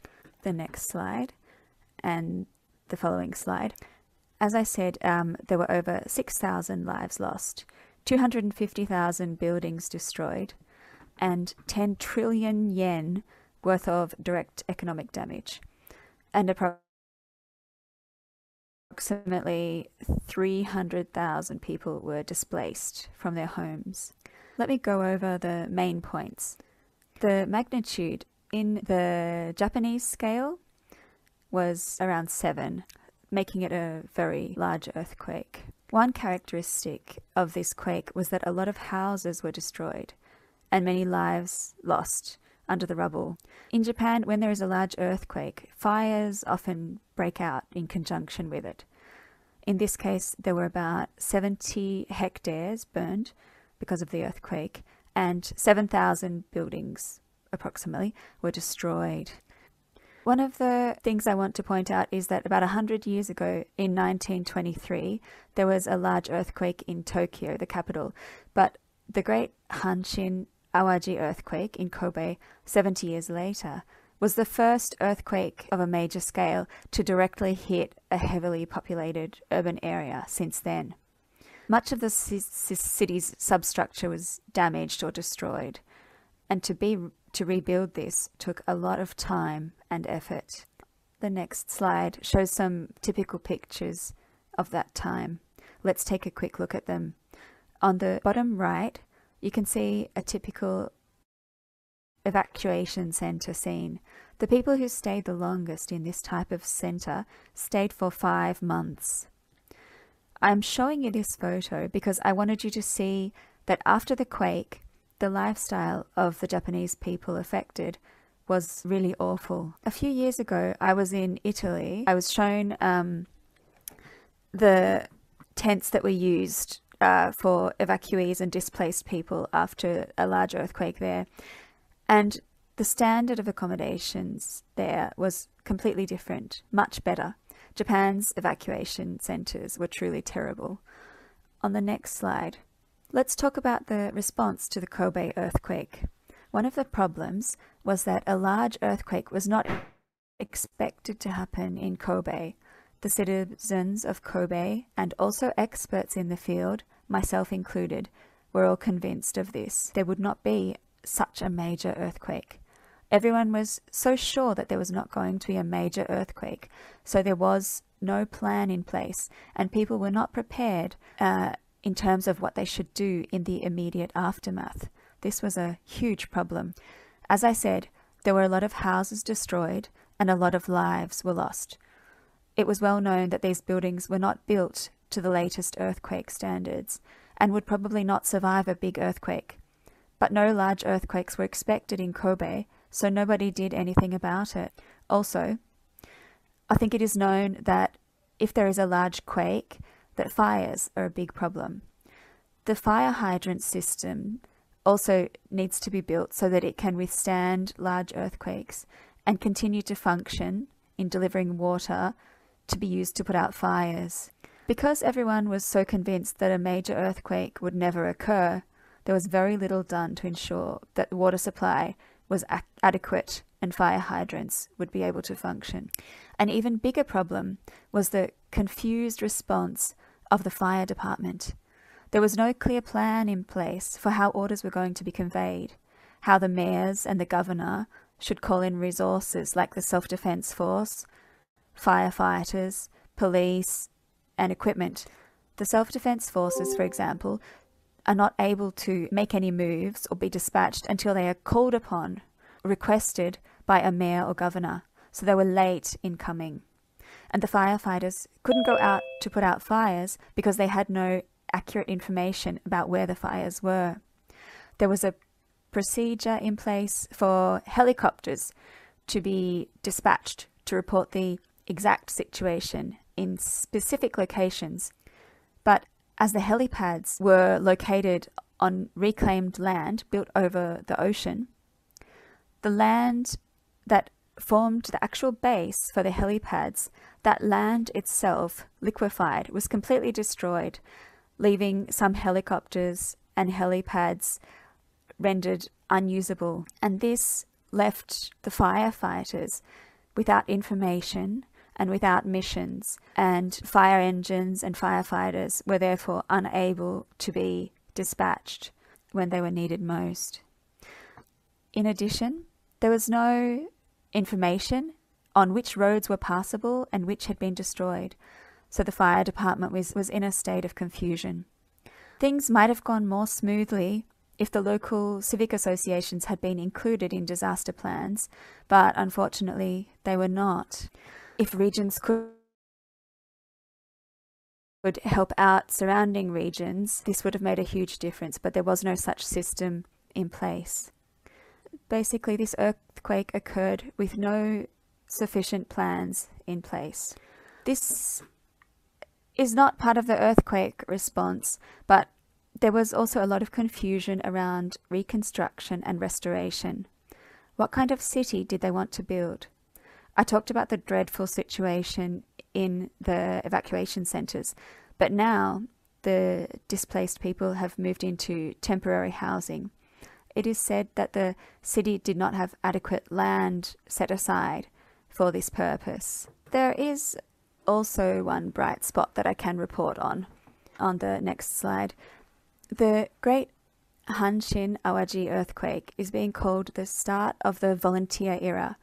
[SPEAKER 2] The next slide and the following slide. As I said, there were over 6,000 lives lost, 250,000 buildings destroyed, and 10 trillion yen worth of direct economic damage, and approximately 300,000 people were displaced from their homes. Let me go over the main points. The magnitude in the Japanese scale was around 7, making it a very large earthquake. One characteristic of this quake was that a lot of houses were destroyed and many lives lost under the rubble. In Japan, when there is a large earthquake, fires often break out in conjunction with it. In this case, there were about 70 hectares burned because of the earthquake, and 7,000 buildings, approximately, were destroyed. One of the things I want to point out is that about 100 years ago, in 1923, there was a large earthquake in Tokyo, the capital, but the Great Hanshin Awaji earthquake in Kobe 70 years later was the first earthquake of a major scale to directly hit a heavily populated urban area since then. Much of the city's substructure was damaged or destroyed, and to rebuild this took a lot of time and effort. The next slide shows some typical pictures of that time. Let's take a quick look at them. On the bottom right, you can see a typical evacuation center scene. The people who stayed the longest in this type of center stayed for 5 months. I'm showing you this photo because I wanted you to see that after the quake, the lifestyle of the Japanese people affected was really awful. A few years ago, I was in Italy. I was shown the tents that were used for evacuees and displaced people after a large earthquake there. And the standard of accommodations there was completely different, much better. Japan's evacuation centers were truly terrible. On the next slide, let's talk about the response to the Kobe earthquake. One of the problems was that a large earthquake was not expected to happen in Kobe. The citizens of Kobe, and also experts in the field, myself included, were all convinced of this. There would not be such a major earthquake. Everyone was so sure that there was not going to be a major earthquake, so there was no plan in place, and people were not prepared in terms of what they should do in the immediate aftermath. This was a huge problem. As I said, there were a lot of houses destroyed and a lot of lives were lost. It was well known that these buildings were not built to the latest earthquake standards and would probably not survive a big earthquake. But no large earthquakes were expected in Kobe, so nobody did anything about it. Also, I think it is known that if there is a large quake, that fires are a big problem. The fire hydrant system also needs to be built so that it can withstand large earthquakes and continue to function in delivering water to be used to put out fires. Because everyone was so convinced that a major earthquake would never occur, there was very little done to ensure that the water supply was adequate and fire hydrants would be able to function. An even bigger problem was the confused response of the fire department. There was no clear plan in place for how orders were going to be conveyed, how the mayors and the governor should call in resources like the self-defense force, firefighters, police, and equipment. The self-defense forces, for example, are not able to make any moves or be dispatched until they are called upon, requested by a mayor or governor, so they were late in coming. And the firefighters couldn't go out to put out fires because they had no accurate information about where the fires were. There was a procedure in place for helicopters to be dispatched to report the exact situation in specific locations, but as the helipads were located on reclaimed land built over the ocean. The land that formed the actual base for the helipads, that land itself, liquefied, was completely destroyed, leaving some helicopters and helipads rendered unusable. And this left the firefighters without information and without missions, and fire engines and firefighters were therefore unable to be dispatched when they were needed most. In addition, there was no information on which roads were passable and which had been destroyed, so the fire department was in a state of confusion. Things might have gone more smoothly if the local civic associations had been included in disaster plans, but unfortunately they were not. If regions could help out surrounding regions, this would have made a huge difference, but there was no such system in place. Basically, this earthquake occurred with no sufficient plans in place. This is not part of the earthquake response, but there was also a lot of confusion around reconstruction and restoration. What kind of city did they want to build? I talked about the dreadful situation in the evacuation centres, but now the displaced people have moved into temporary housing. It is said that the city did not have adequate land set aside for this purpose. There is also one bright spot that I can report on the next slide. The Great Hanshin Awaji earthquake is being called the start of the volunteer era.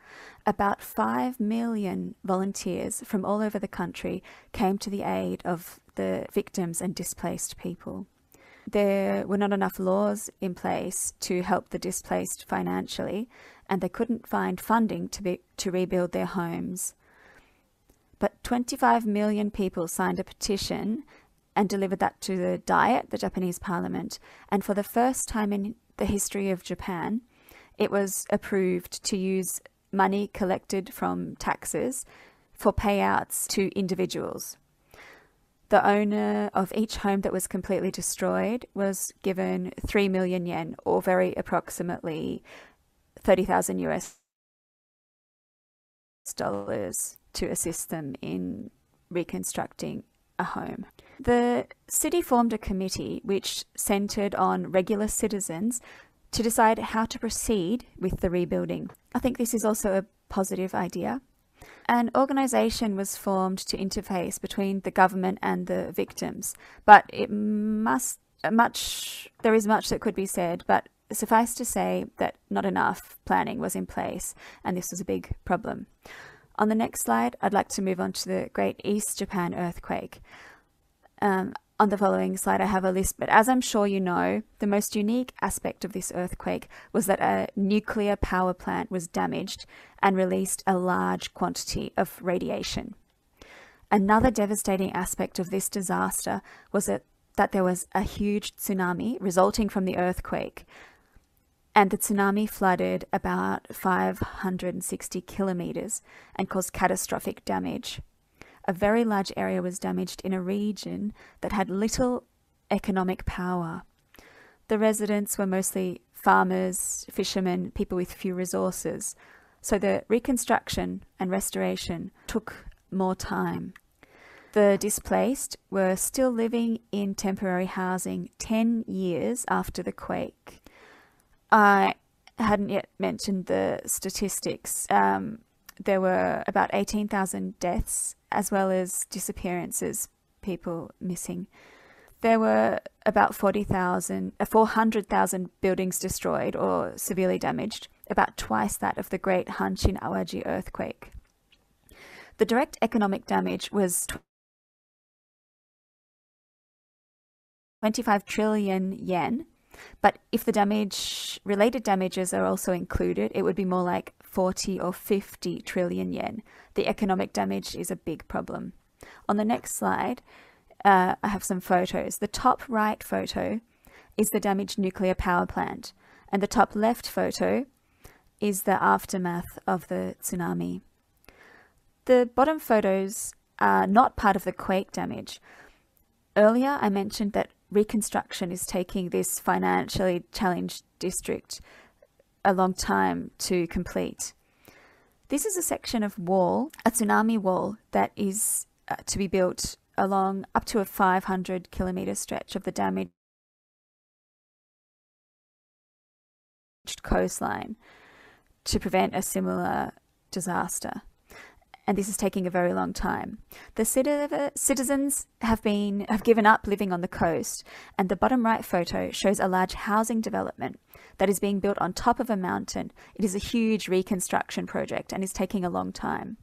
[SPEAKER 2] About 5 million volunteers from all over the country came to the aid of the victims and displaced people. There were not enough laws in place to help the displaced financially, and they couldn't find funding to rebuild their homes. But 25 million people signed a petition and delivered that to the Diet, the Japanese parliament, and for the first time in the history of Japan, it was approved to use money collected from taxes for payouts to individuals. The owner of each home that was completely destroyed was given 3 million yen, or very approximately 30,000 US dollars, to assist them in reconstructing a home. The city formed a committee which centred on regular citizens to decide how to proceed with the rebuilding. I think this is also a positive idea. An organisation was formed to interface between the government and the victims, but there is much that could be said, but suffice to say that not enough planning was in place, and this was a big problem. On the next slide, I'd like to move on to the Great East Japan earthquake. On the following slide, I have a list, but as I'm sure you know, the most unique aspect of this earthquake was that a nuclear power plant was damaged and released a large quantity of radiation. Another devastating aspect of this disaster was that there was a huge tsunami resulting from the earthquake, and the tsunami flooded about 560 kilometers and caused catastrophic damage. A very large area was damaged in a region that had little economic power. The residents were mostly farmers, fishermen, people with few resources, so the reconstruction and restoration took more time. The displaced were still living in temporary housing 10 years after the quake. I hadn't yet mentioned the statistics. There were about 18,000 deaths, as well as disappearances, people missing. There were about 400,000 buildings destroyed or severely damaged, about twice that of the Great Hanshin Awaji earthquake. The direct economic damage was 25 trillion yen, but if the related damages are also included, it would be more like 40 or 50 trillion yen. The economic damage is a big problem. On the next slide, I have some photos. The top right photo is the damaged nuclear power plant, and the top left photo is the aftermath of the tsunami. The bottom photos are not part of the quake damage. Earlier, I mentioned that reconstruction is taking this financially challenged district a long time to complete. This is a section of wall, a tsunami wall, that is to be built along up to a 500-kilometre stretch of the damaged coastline to prevent a similar disaster. And this is taking a very long time. The citizens have given up living on the coast, and the bottom right photo shows a large housing development that is being built on top of a mountain. It is a huge reconstruction project and is taking a long time.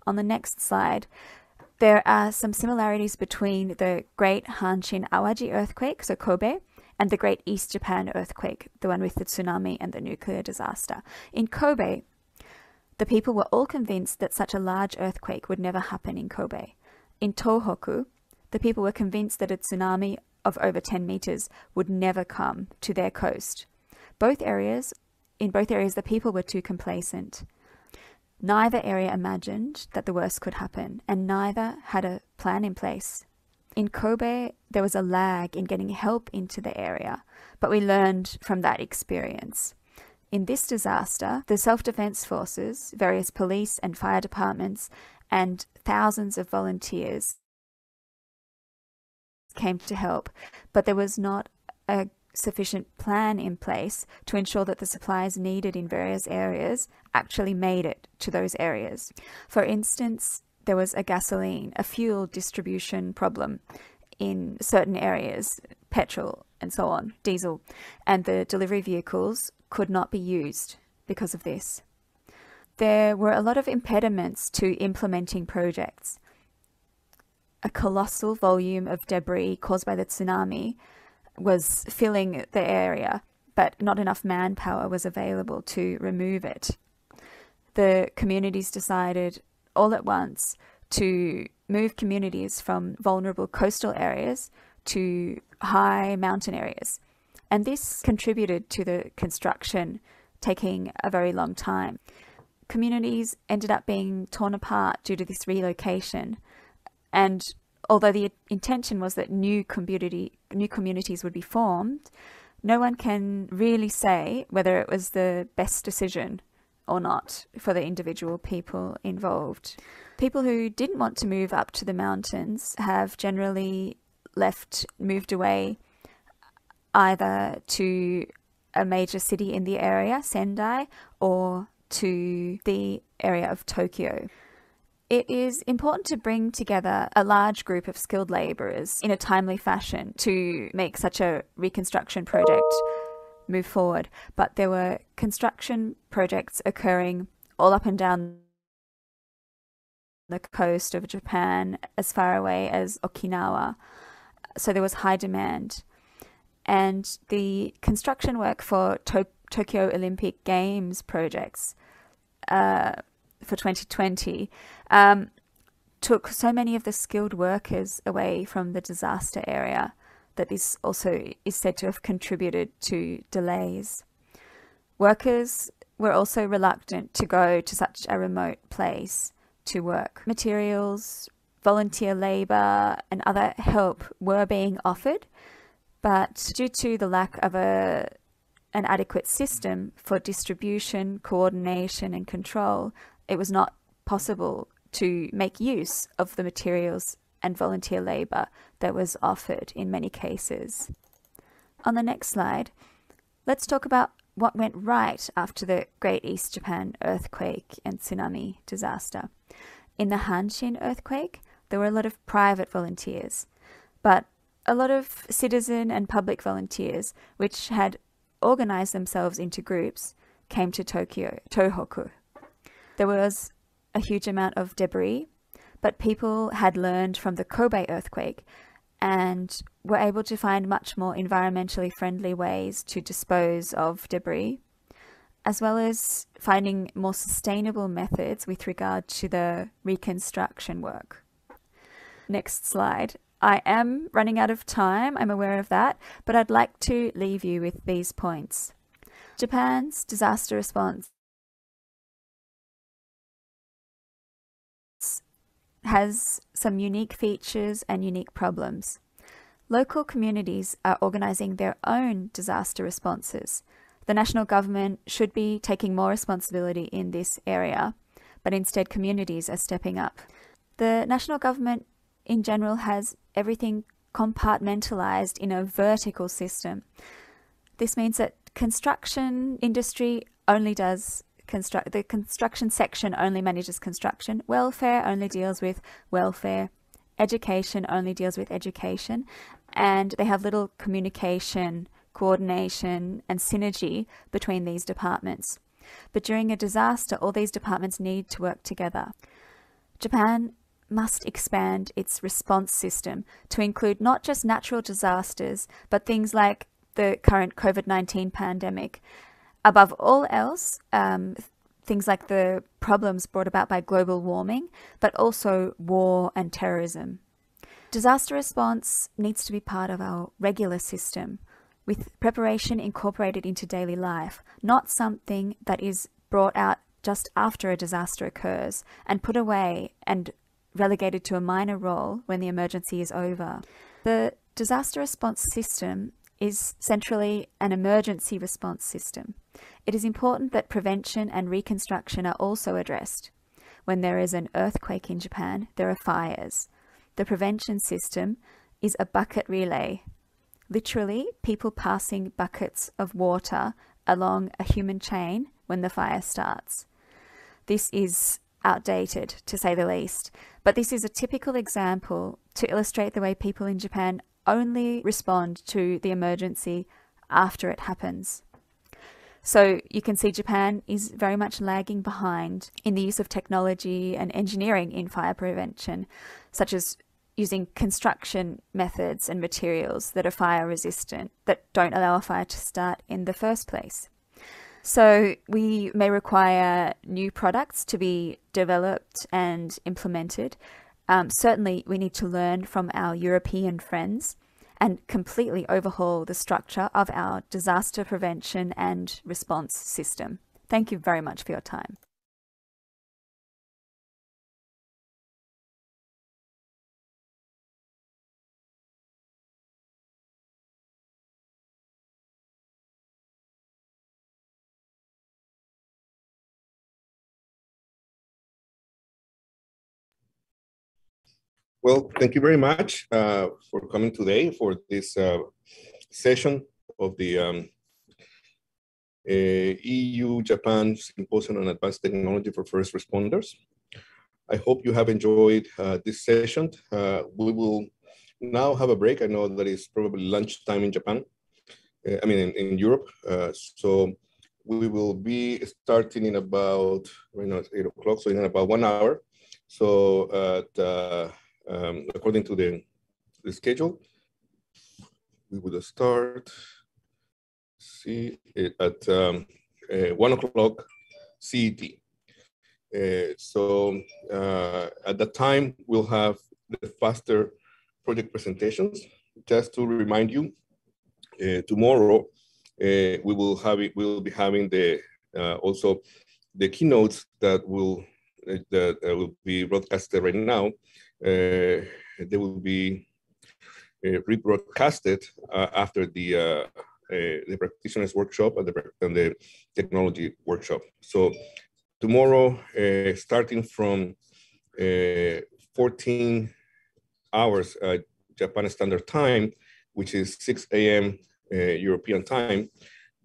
[SPEAKER 2] On the next slide, there are some similarities between the Great Hanshin Awaji earthquake, so Kobe, and the Great East Japan earthquake, the one with the tsunami and the nuclear disaster. In Kobe, the people were all convinced that such a large earthquake would never happen in Kobe. In Tohoku, the people were convinced that a tsunami of over 10 meters would never come to their coast. In both areas, the people were too complacent. Neither area imagined that the worst could happen, and neither had a plan in place. In Kobe, there was a lag in getting help into the area, but we learned from that experience. In this disaster, the self-defense forces, various police and fire departments, and thousands of volunteers came to help, but there was not a sufficient plan in place to ensure that the supplies needed in various areas actually made it to those areas. For instance, there was a fuel distribution problem in certain areas, petrol and so on, diesel, and the delivery vehicles could not be used because of this. There were a lot of impediments to implementing projects. A colossal volume of debris caused by the tsunami was filling the area, but not enough manpower was available to remove it. The communities decided all at once to move communities from vulnerable coastal areas to high mountain areas. And this contributed to the construction taking a very long time. Communities ended up being torn apart due to this relocation. And although the intention was that new communities would be formed, no one can really say whether it was the best decision or not for the individual people involved. People who didn't want to move up to the mountains have generally moved away either to a major city in the area, Sendai, or to the area of Tokyo. It is important to bring together a large group of skilled labourers in a timely fashion to make such a reconstruction project move forward. But there were construction projects occurring all up and down the coast of Japan, as far away as Okinawa. So there was high demand. And the construction work for Tokyo Olympic Games projects for 2020 took so many of the skilled workers away from the disaster area that this also is said to have contributed to delays. Workers were also reluctant to go to such a remote place to work. Materials, volunteer labour and other help were being offered, but due to the lack of an adequate system for distribution, coordination and control, it was not possible to make use of the materials and volunteer labour that was offered in many cases. On the next slide, let's talk about what went right after the Great East Japan earthquake and tsunami disaster. In the Hanshin earthquake, there were a lot of private volunteers, but a lot of citizen and public volunteers, which had organised themselves into groups, came to Tohoku. There was a huge amount of debris, but people had learned from the Kobe earthquake and were able to find much more environmentally friendly ways to dispose of debris, as well as finding more sustainable methods with regard to the reconstruction work. Next slide. I am running out of time, I'm aware of that, but I'd like to leave you with these points. Japan's disaster response has some unique features and unique problems. Local communities are organising their own disaster responses. The national government should be taking more responsibility in this area, but instead communities are stepping up. The national government in general has everything compartmentalised in a vertical system. This means that construction industry only does the construction section only manages construction, welfare only deals with welfare, education only deals with education, and they have little communication, coordination, and synergy between these departments. But during a disaster, all these departments need to work together. Japan must expand its response system to include not just natural disasters, but things like the current COVID-19 pandemic. Above all else, things like the problems brought about by global warming, but also war and terrorism. Disaster response needs to be part of our regular system, with preparation incorporated into daily life, not something that is brought out just after a disaster occurs and put away and relegated to a minor role when the emergency is over. The disaster response system is centrally an emergency response system. It is important that prevention and reconstruction are also addressed. When there is an earthquake in Japan, there are fires. The prevention system is a bucket relay. Literally, people passing buckets of water along a human chain when the fire starts. This is outdated, to say the least, but this is a typical example to illustrate the way people in Japan only respond to the emergency after it happens. So you can see Japan is very much lagging behind in the use of technology and engineering in fire prevention, such as using construction methods and materials that are fire resistant, that don't allow a fire to start in the first place. So we may require new products to be developed and implemented. Certainly we need to learn from our European friends and completely overhaul the structure of our disaster prevention and response system. Thank you very much for your time.
[SPEAKER 1] Well, thank you very much for coming today for this session of the EU-Japan Symposium on Advanced Technology for First Responders. I hope you have enjoyed this session. We will now have a break. I know that it's probably lunchtime in Japan, in Europe. So we will be starting in about, right now it's 8 o'clock, so in about 1 hour. So according to the schedule, we will start, at 1 o'clock CET. So at that time, we'll have the faster project presentations. Just to remind you, tomorrow we'll be having the also the keynotes that will be broadcasted right now. They will be rebroadcasted after the practitioners workshop and the technology workshop. So tomorrow, starting from 14 hours Japan Standard Time, which is 6 a.m. European time,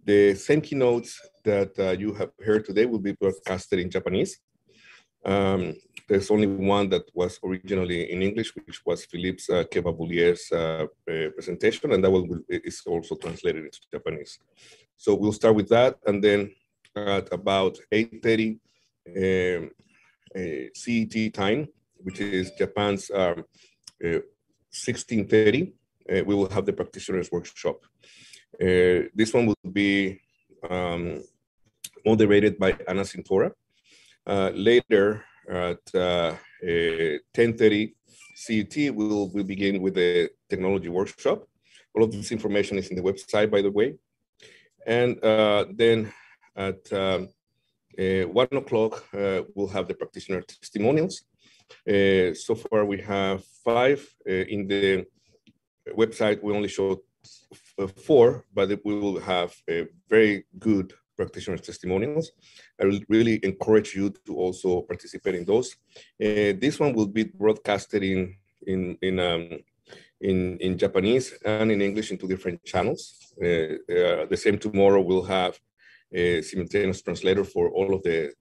[SPEAKER 1] the same keynotes that you have heard today will be broadcasted in Japanese. There's only one that was originally in English, which was Philippe's Kebabulier's presentation, and that one is also translated into Japanese. So we'll start with that, and then at about 8:30 CET time, which is Japan's 16:30, we will have the practitioners workshop. This one will be moderated by Anna Cintora. Later at 10:30 CET, we'll begin with the technology workshop. All of this information is in the website, by the way. And then at 1 o'clock, we'll have the practitioner testimonials. So far, we have 5 in the website, we only showed 4, but we will have a very good practitioner testimonials. I will really encourage you to also participate in those. This one will be broadcasted in Japanese and in English in 2 different channels. The same tomorrow we'll have a simultaneous translator for all of the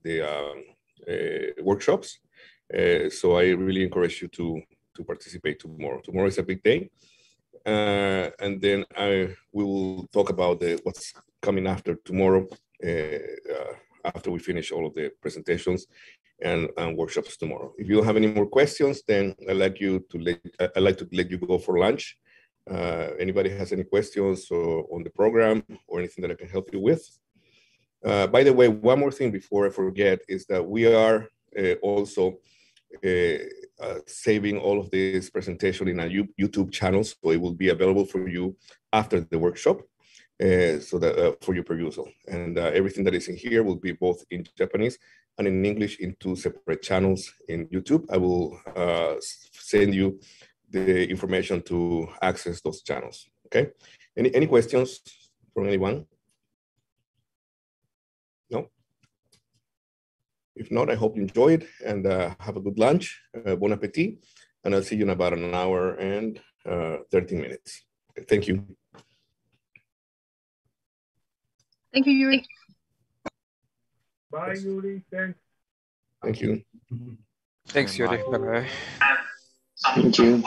[SPEAKER 1] workshops. So I really encourage you to participate tomorrow. Tomorrow is a big day. And then we will talk about what's coming after tomorrow, after we finish all of the presentations and workshops tomorrow. If you don't have any more questions, then I'd like to let you go for lunch. Anybody has any questions on the program or anything that I can help you with? By the way, one more thing before I forget is that we are also saving all of this presentation in a YouTube channel, so it will be available for you after the workshop, so that for your perusal. And everything that is in here will be both in Japanese and in English in 2 separate channels in YouTube. I will send you the information to access those channels. Okay. Any questions from anyone? No? If not, I hope you enjoyed and have a good lunch. Bon appetit. And I'll see you in about an hour and 13 minutes. Okay, thank you.
[SPEAKER 5] Thank you, Yuri.
[SPEAKER 4] Bye, Yuri. Thanks.
[SPEAKER 1] Thank you.
[SPEAKER 6] Thanks, Yuri. Bye-bye.
[SPEAKER 7] Thank you.